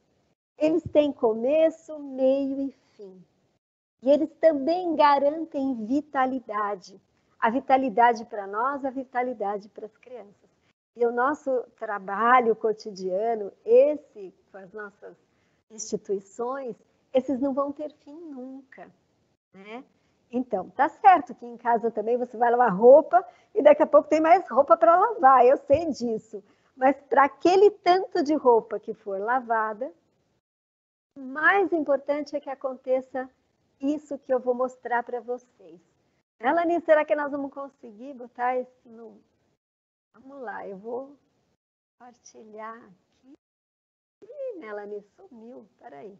eles têm começo, meio e fim. E eles também garantem vitalidade. A vitalidade para nós, a vitalidade para as crianças. E o nosso trabalho cotidiano, esse com as nossas instituições, esses não vão ter fim nunca, né? Então, tá certo que em casa também você vai lavar roupa e daqui a pouco tem mais roupa para lavar, eu sei disso. Mas para aquele tanto de roupa que for lavada, o mais importante é que aconteça isso que eu vou mostrar para vocês. Melanie, será que nós vamos conseguir botar isso no... Vamos lá, eu vou compartilhar aqui. Ih, Melanie, sumiu, peraí.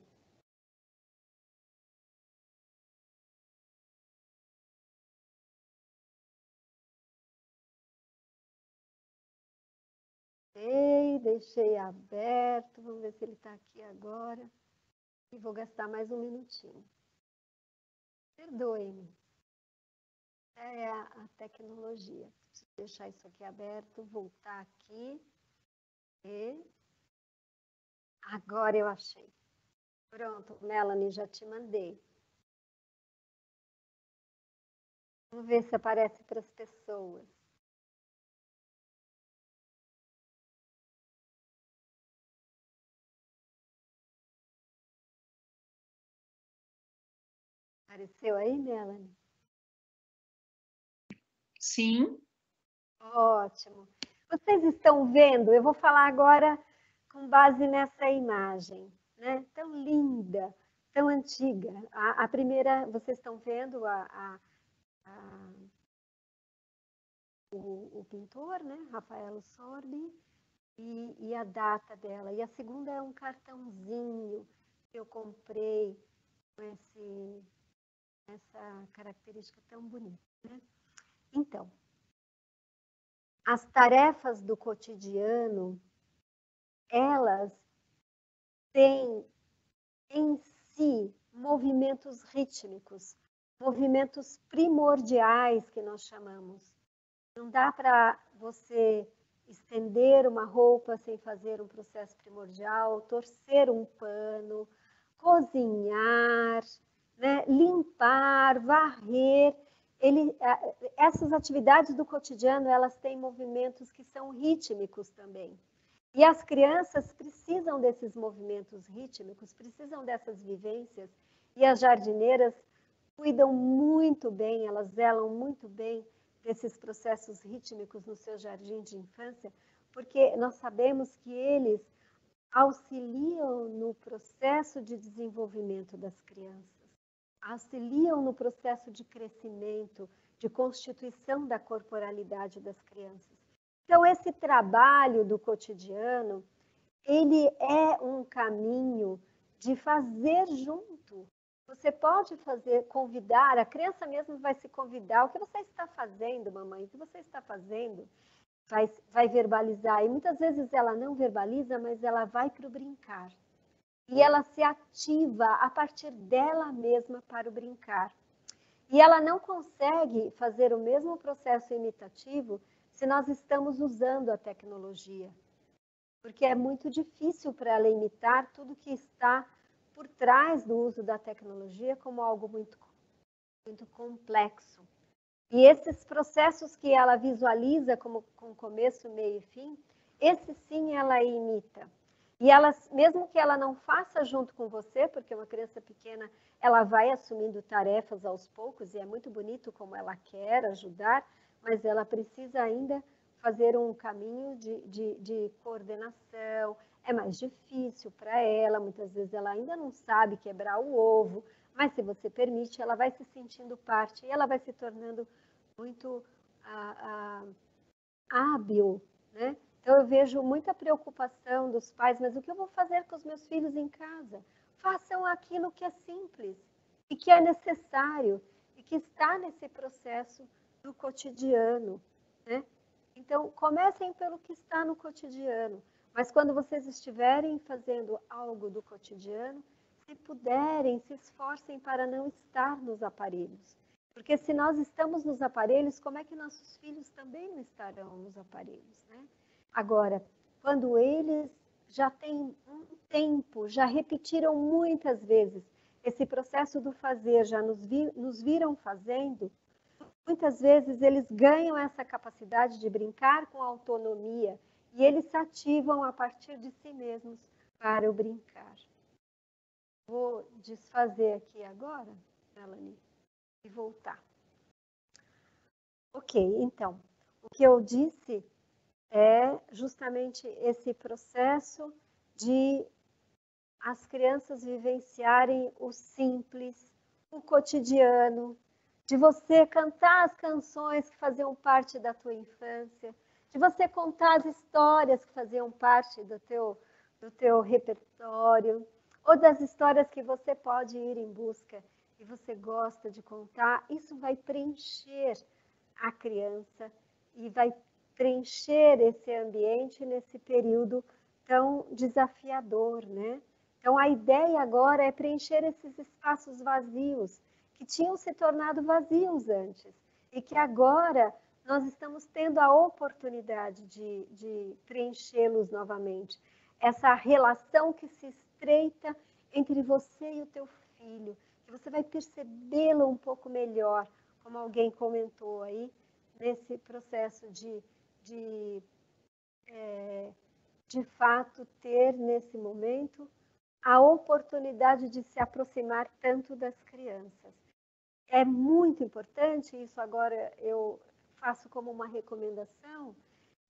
Deixei aberto, vamos ver se ele está aqui agora. E vou gastar mais um minutinho. Perdoe-me. É a tecnologia. Preciso deixar isso aqui aberto, voltar aqui. E agora eu achei. Pronto, Melanie, já te mandei. Vamos ver se aparece para as pessoas. Apareceu aí, Melanie? Sim. Ótimo. Vocês estão vendo? Eu vou falar agora com base nessa imagem, né? Tão linda, tão antiga. A primeira, vocês estão vendo o pintor, né? Rafael Sorbi, e a data dela. E a segunda é um cartãozinho que eu comprei com essa característica tão bonita, né? Então, as tarefas do cotidiano, elas têm em si movimentos rítmicos, movimentos primordiais que nós chamamos. Não dá para você estender uma roupa sem fazer um processo primordial, torcer um pano, cozinhar, né? Limpar, varrer. Essas atividades do cotidiano, elas têm movimentos que são rítmicos também. E as crianças precisam desses movimentos rítmicos, precisam dessas vivências, e as jardineiras cuidam muito bem, elas zelam muito bem desses processos rítmicos no seu jardim de infância, porque nós sabemos que eles auxiliam no processo de desenvolvimento das crianças, auxiliam no processo de crescimento, de constituição da corporalidade das crianças. Então, esse trabalho do cotidiano, ele é um caminho de fazer junto. Você pode convidar, a criança mesmo vai se convidar. O que você está fazendo, mamãe? O que você está fazendo? Vai verbalizar. E muitas vezes ela não verbaliza, mas ela vai para o brincar. E ela se ativa a partir dela mesma para o brincar. E ela não consegue fazer o mesmo processo imitativo se nós estamos usando a tecnologia. Porque é muito difícil para ela imitar tudo que está por trás do uso da tecnologia como algo muito, muito complexo. E esses processos que ela visualiza como com começo, meio e fim, esse sim ela imita. E ela, mesmo que ela não faça junto com você, porque uma criança pequena, ela vai assumindo tarefas aos poucos, e é muito bonito como ela quer ajudar, mas ela precisa ainda fazer um caminho de coordenação. É mais difícil para ela, muitas vezes ela ainda não sabe quebrar o ovo, mas se você permite, ela vai se sentindo parte, e ela vai se tornando muito hábil, né? Então, eu vejo muita preocupação dos pais, mas o que eu vou fazer com os meus filhos em casa? Façam aquilo que é simples e que é necessário e que está nesse processo do cotidiano, né? Então, comecem pelo que está no cotidiano, mas quando vocês estiverem fazendo algo do cotidiano, se puderem, se esforcem para não estar nos aparelhos. Porque se nós estamos nos aparelhos, como é que nossos filhos também não estarão nos aparelhos, né? Agora, quando eles já têm um tempo, já repetiram muitas vezes esse processo do fazer, já nos viram fazendo, muitas vezes eles ganham essa capacidade de brincar com autonomia e eles se ativam a partir de si mesmos para o brincar. Vou desfazer aqui agora, Melanie, e voltar. Ok, então, o que eu disse é justamente esse processo de as crianças vivenciarem o simples, o cotidiano, de você cantar as canções que faziam parte da tua infância, de você contar as histórias que faziam parte do teu repertório, ou das histórias que você pode ir em busca e você gosta de contar. Isso vai preencher a criança e vai preencher esse ambiente nesse período tão desafiador, né? Então, a ideia agora é preencher esses espaços vazios, que tinham se tornado vazios antes, e que agora nós estamos tendo a oportunidade de preenchê-los novamente. Essa relação que se estreita entre você e o teu filho, que você vai percebê-lo um pouco melhor, como alguém comentou aí, nesse processo de fato, ter nesse momento a oportunidade de se aproximar tanto das crianças. É muito importante, isso agora eu faço como uma recomendação,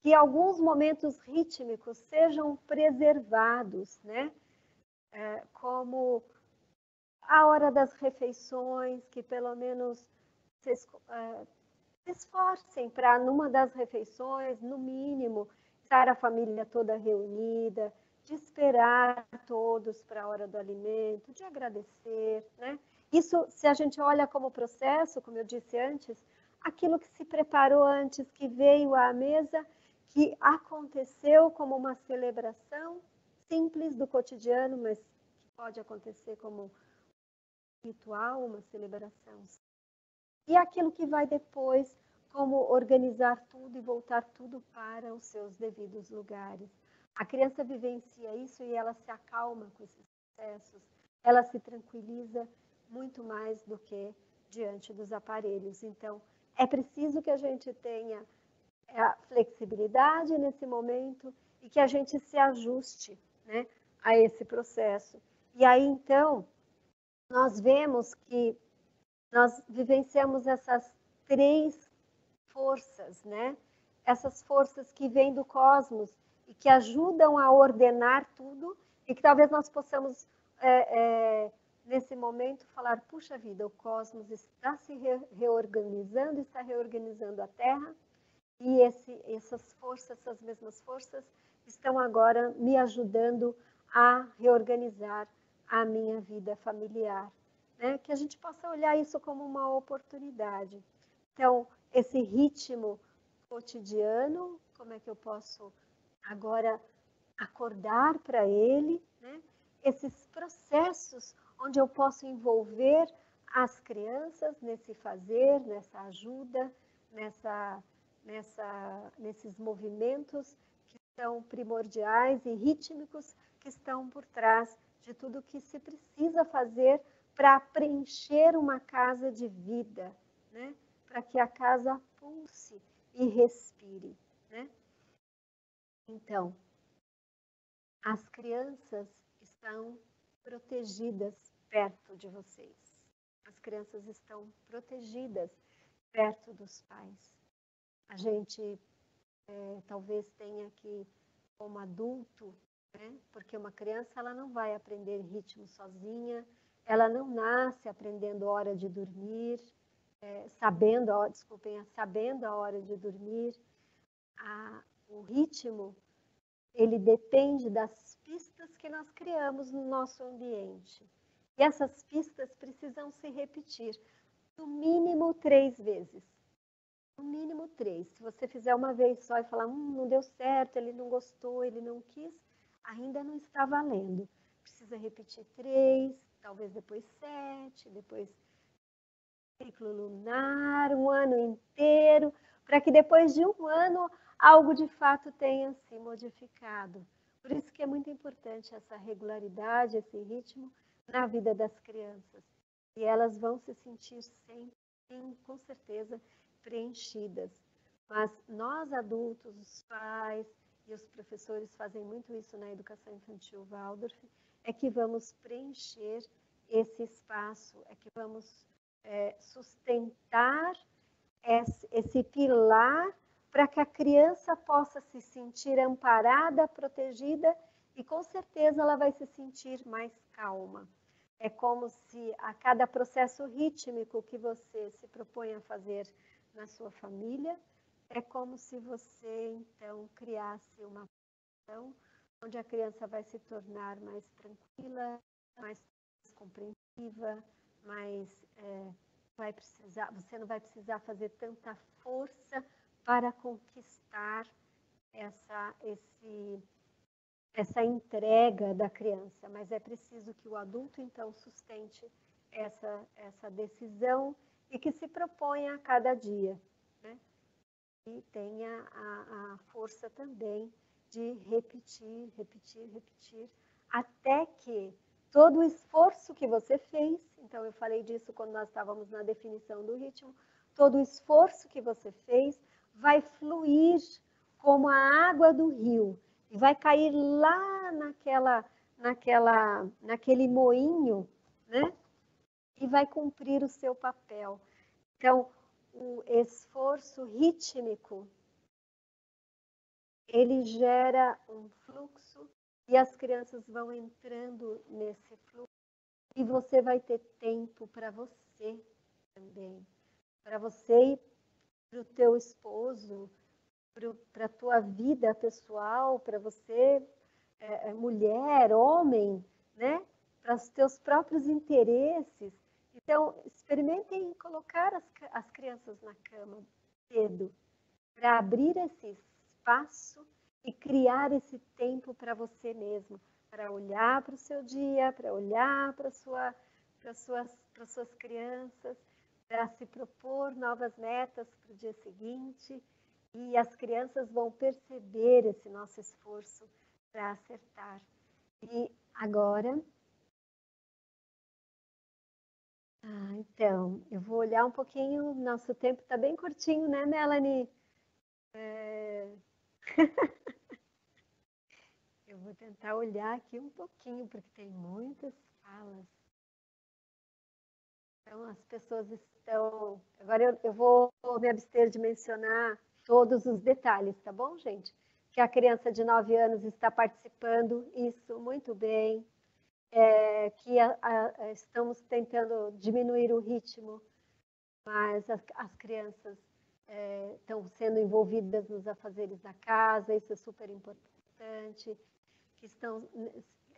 que alguns momentos rítmicos sejam preservados, né? Como a hora das refeições, que pelo menos vocês se esforcem para, numa das refeições, no mínimo, estar a família toda reunida, de esperar todos para a hora do alimento, de agradecer, né? Isso, se a gente olha como processo, como eu disse antes, aquilo que se preparou antes, que veio à mesa, que aconteceu como uma celebração simples do cotidiano, mas que pode acontecer como um ritual, uma celebração. E aquilo que vai depois, como organizar tudo e voltar tudo para os seus devidos lugares. A criança vivencia isso e ela se acalma com esses processos, ela se tranquiliza muito mais do que diante dos aparelhos. Então, é preciso que a gente tenha a flexibilidade nesse momento e que a gente se ajuste, né, a esse processo. E aí, então, nós vemos que nós vivenciamos essas três forças, né? Essas forças que vêm do cosmos e que ajudam a ordenar tudo e que talvez nós possamos, nesse momento, falar, puxa vida, o cosmos está se reorganizando, está reorganizando a Terra e essas forças, essas mesmas forças, estão agora me ajudando a reorganizar a minha vida familiar. Né? Que a gente possa olhar isso como uma oportunidade. Então, esse ritmo cotidiano, como é que eu posso agora acordar para ele, né? Esses processos onde eu posso envolver as crianças nesse fazer, nessa ajuda, nesses movimentos que são primordiais e rítmicos que estão por trás de tudo que se precisa fazer para preencher uma casa de vida, né? Para que a casa pulse e respire, né? Então, As crianças estão protegidas perto de vocês. As crianças estão protegidas perto dos pais. A gente talvez tenha que, como adulto, né? Porque uma criança ela não vai aprender ritmo sozinha, ela não nasce aprendendo hora de dormir, sabendo a hora de dormir. O ritmo, ele depende das pistas que nós criamos no nosso ambiente. E essas pistas precisam se repetir, no mínimo 3 vezes. No mínimo 3. Se você fizer uma vez só e falar, não deu certo, ele não gostou, ele não quis, ainda não está valendo. Precisa repetir 3, talvez depois 7, depois ciclo lunar, um ano inteiro, para que depois de um ano algo de fato tenha se modificado. Por isso que é muito importante essa regularidade, esse ritmo na vida das crianças. E elas vão se sentir sempre, com certeza, preenchidas. Mas nós adultos, os pais e os professores fazem muito isso na educação infantil Waldorf, é que vamos preencher esse espaço, é que vamos sustentar esse pilar para que a criança possa se sentir amparada, protegida e com certeza ela vai se sentir mais calma. É como se a cada processo rítmico que você se propõe a fazer na sua família, é como se você então criasse uma situação onde a criança vai se tornar mais tranquila, mais compreensiva, mais você não vai precisar fazer tanta força para conquistar essa entrega da criança, mas é preciso que o adulto então sustente essa decisão e que se proponha a cada dia, né? E tenha a força também de repetir, até que todo o esforço que você fez, então eu falei disso quando nós estávamos na definição do ritmo, todo o esforço que você fez vai fluir como a água do rio e vai cair lá naquele moinho, né? E vai cumprir o seu papel. Então, o esforço rítmico, ele gera um fluxo e as crianças vão entrando nesse fluxo e você vai ter tempo para você também, para você e para o teu esposo, para a tua vida pessoal, para você, mulher, homem, né? Para os teus próprios interesses. Então, experimentem colocar as crianças na cama cedo, para abrir esse espaço e criar esse tempo para você mesmo, para olhar para o seu dia, para olhar para suas crianças, para se propor novas metas para o dia seguinte. E as crianças vão perceber esse nosso esforço para acertar. E agora... então, eu vou olhar um pouquinho, nosso tempo está bem curtinho, né, Melanie? Eu vou tentar olhar aqui um pouquinho, porque tem muitas falas. Então, as pessoas estão... Agora eu vou me abster de mencionar todos os detalhes, tá bom, gente? Que a criança de 9 anos está participando, isso, muito bem. Que estamos tentando diminuir o ritmo, mas as crianças estão sendo envolvidas nos afazeres da casa, isso é super importante.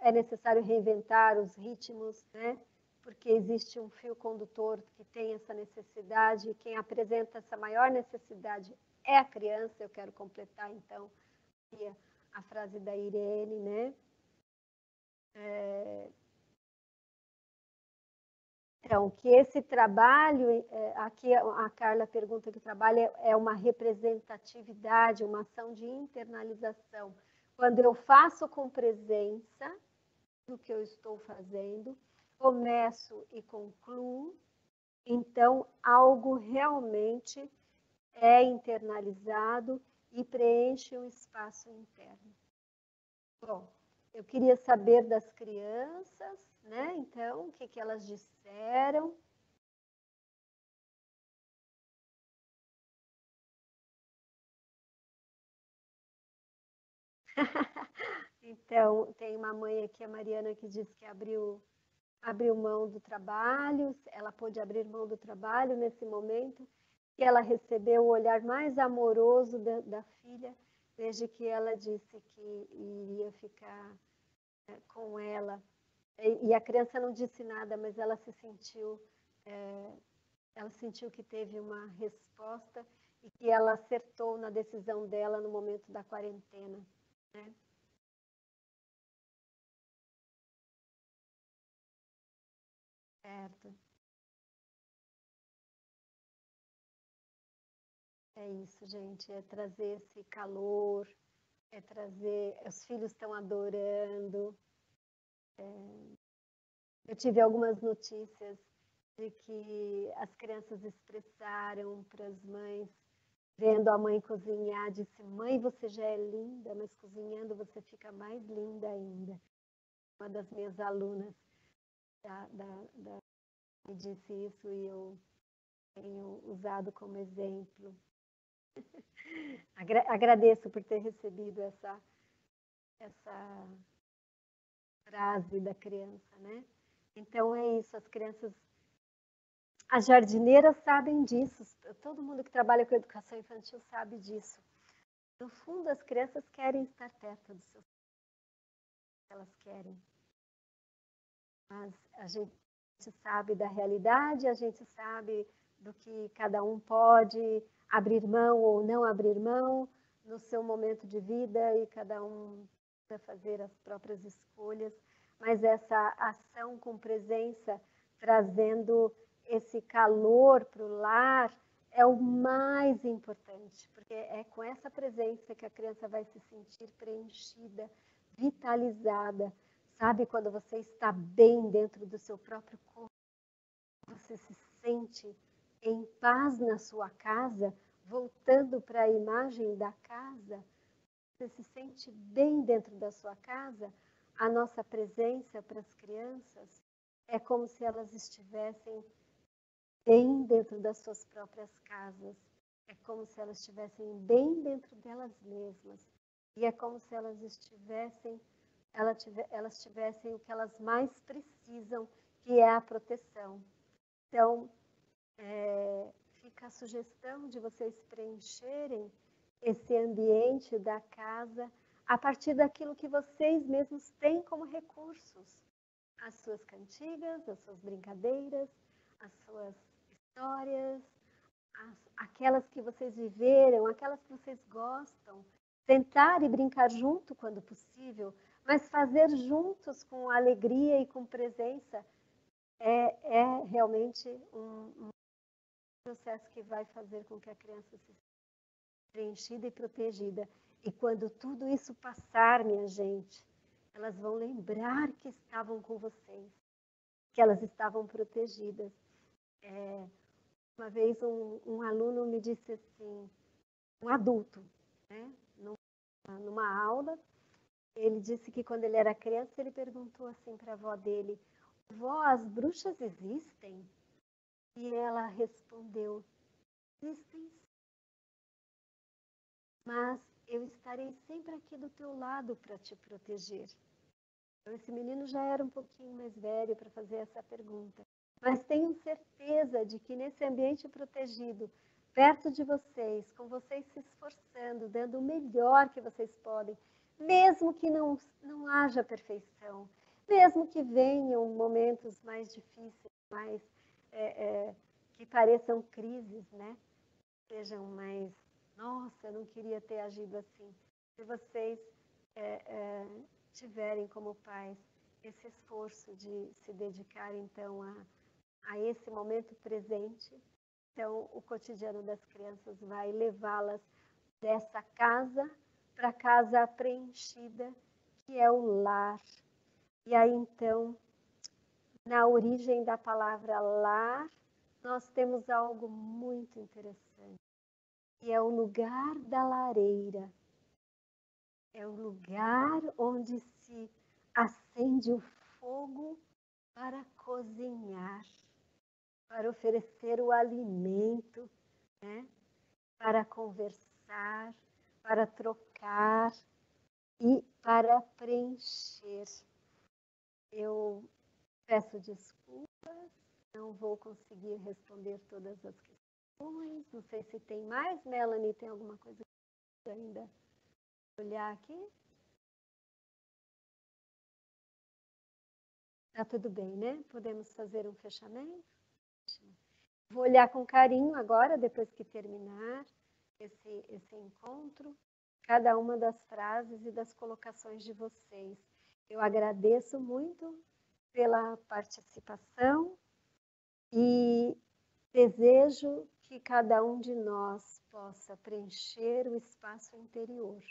É necessário reinventar os ritmos, né? Porque existe um fio condutor que tem essa necessidade, e quem apresenta essa maior necessidade é a criança. Eu quero completar, então, a frase da Irene, né? Então, que esse trabalho, aqui a Carla pergunta que o trabalho é uma representatividade, uma ação de internalização. Quando eu faço com presença do que eu estou fazendo, começo e concluo, então algo realmente é internalizado e preenche um espaço interno. Bom, eu queria saber das crianças, né? Então, o que que elas disseram? Então, tem uma mãe aqui, a Mariana, que diz que abriu mão do trabalho, ela pôde abrir mão do trabalho nesse momento, e ela recebeu o olhar mais amoroso da filha, desde que ela disse que iria ficar com ela. E a criança não disse nada, mas ela sentiu que teve uma resposta e que ela acertou na decisão dela no momento da quarentena, né? Certo. É isso, gente, é trazer esse calor, é trazer. Os filhos estão adorando. Eu tive algumas notícias de que as crianças expressaram para as mães, vendo a mãe cozinhar, disse: Mãe, você já é linda, mas cozinhando você fica mais linda ainda. Uma das minhas alunas me disse isso e eu tenho usado como exemplo. Agradeço por ter recebido essa frase da criança, né? Então é isso, as jardineiras sabem disso, todo mundo que trabalha com educação infantil sabe disso. No fundo, as crianças querem estar perto dos seus pais, elas querem. Mas a gente sabe da realidade, a gente sabe do que cada um pode abrir mão ou não abrir mão no seu momento de vida e cada um vai fazer as próprias escolhas. Mas essa ação com presença, trazendo esse calor para o lar, é o mais importante, porque é com essa presença que a criança vai se sentir preenchida, vitalizada. Sabe quando você está bem dentro do seu próprio corpo, você se sente em paz na sua casa, voltando para a imagem da casa, você se sente bem dentro da sua casa, a nossa presença para as crianças é como se elas estivessem bem dentro das suas próprias casas. É como se elas estivessem bem dentro delas mesmas. E é como se elas tivessem o que elas mais precisam, que é a proteção. Então, fica a sugestão de vocês preencherem esse ambiente da casa a partir daquilo que vocês mesmos têm como recursos. As suas cantigas, as suas brincadeiras, as suas histórias, aquelas que vocês viveram, aquelas que vocês gostam. Tentar e brincar junto quando possível, mas fazer juntos com alegria e com presença é realmente um processo que vai fazer com que a criança se sinta preenchida e protegida. E quando tudo isso passar, minha gente, elas vão lembrar que estavam com vocês, que elas estavam protegidas. Uma vez um aluno me disse assim, um adulto, né, numa aula, ele disse que quando ele era criança, ele perguntou assim para a avó dele: Vó, as bruxas existem? E ela respondeu: Existem, mas eu estarei sempre aqui do teu lado para te proteger. Então, esse menino já era um pouquinho mais velho para fazer essa pergunta. Mas tenho certeza de que nesse ambiente protegido, perto de vocês, com vocês se esforçando, dando o melhor que vocês podem, mesmo que não haja perfeição, mesmo que venham momentos mais difíceis, mais que pareçam crises, né? Sejam mais, nossa, eu não queria ter agido assim. Se vocês tiverem como pais esse esforço de se dedicar, então, a esse momento presente, então, o cotidiano das crianças vai levá-las dessa casa para a casa preenchida, que é o lar. E aí, então, na origem da palavra lar, nós temos algo muito interessante, que é o lugar da lareira. É o lugar onde se acende o fogo para cozinhar, para oferecer o alimento, né? Para conversar, para trocar e para preencher. Eu peço desculpas, não vou conseguir responder todas as questões. Não sei se tem mais. Melanie, tem alguma coisa que ainda olhar aqui? Tá tudo bem, né? Podemos fazer um fechamento? Vou olhar com carinho agora, depois que terminar esse encontro, cada uma das frases e das colocações de vocês. Eu agradeço muito pela participação e desejo que cada um de nós possa preencher o espaço interior.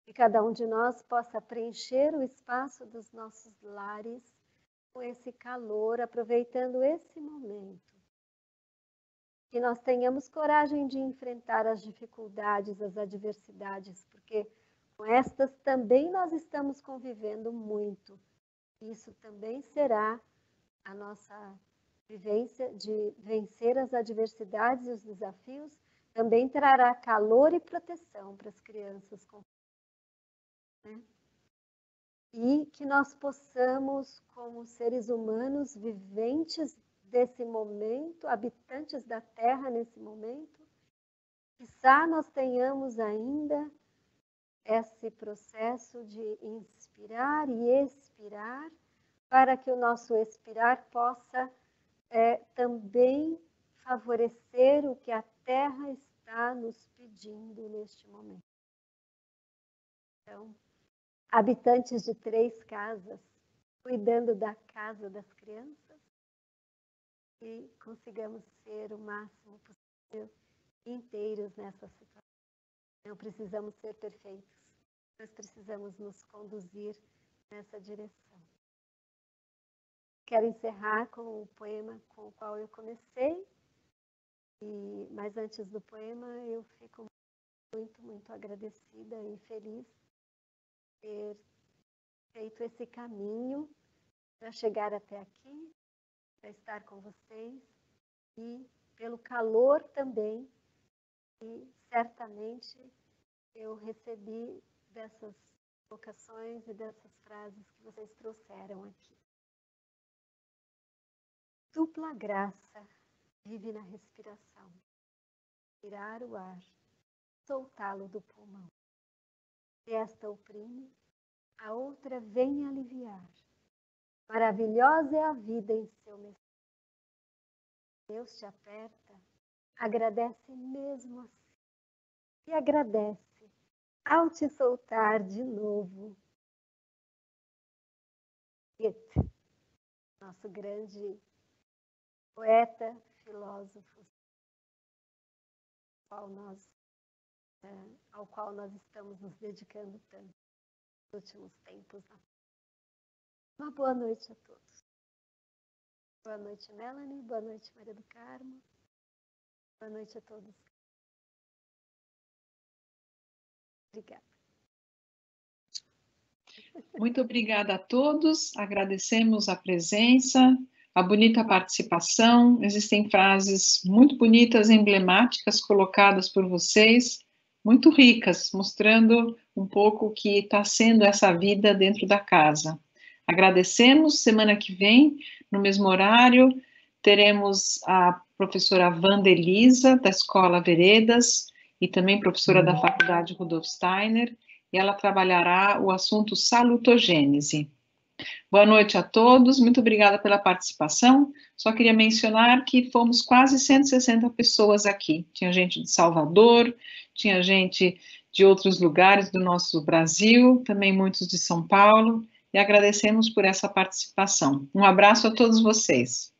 Que cada um de nós possa preencher o espaço dos nossos lares com esse calor, aproveitando esse momento. Que nós tenhamos coragem de enfrentar as dificuldades, as adversidades, porque com estas também nós estamos convivendo muito. Isso também será a nossa vivência de vencer as adversidades e os desafios, também trará calor e proteção para as crianças. Né? E que nós possamos, como seres humanos viventes desse momento, habitantes da Terra nesse momento, quizá nós tenhamos ainda esse processo de inspirar e expirar, para que o nosso expirar possa também favorecer o que a Terra está nos pedindo neste momento. Então, habitantes de 3 casas, cuidando da casa das crianças, e consigamos ser o máximo possível inteiros nessa situação. Não precisamos ser perfeitos, nós precisamos nos conduzir nessa direção. Quero encerrar com o poema com o qual eu comecei, mas antes do poema eu fico muito, muito agradecida e feliz de ter feito esse caminho para chegar até aqui, para estar com vocês e pelo calor também que certamente eu recebi dessas vocações e dessas frases que vocês trouxeram aqui. Dupla graça vive na respiração, tirar o ar, soltá-lo do pulmão. Se esta oprime, a outra vem aliviar. Maravilhosa é a vida em seu mistério. Deus te aperta, agradece mesmo assim. E agradece ao te soltar de novo. Goethe, nosso grande poeta, filósofo, ao qual nós estamos nos dedicando tanto nos últimos tempos. Uma boa noite a todos. Boa noite, Melanie. Boa noite, Maria do Carmo. Boa noite a todos. Obrigada. Muito obrigada a todos. Agradecemos a presença, a bonita participação. Existem frases muito bonitas, emblemáticas, colocadas por vocês, muito ricas, mostrando um pouco o que está sendo essa vida dentro da casa. Agradecemos. Semana que vem, no mesmo horário, teremos a professora Wanda Elisa, da Escola Veredas, e também professora da Faculdade Rudolf Steiner, e ela trabalhará o assunto salutogênese. Boa noite a todos, muito obrigada pela participação. Só queria mencionar que fomos quase 160 pessoas aqui. Tinha gente de Salvador, tinha gente de outros lugares do nosso Brasil, também muitos de São Paulo, e agradecemos por essa participação. Um abraço a todos vocês.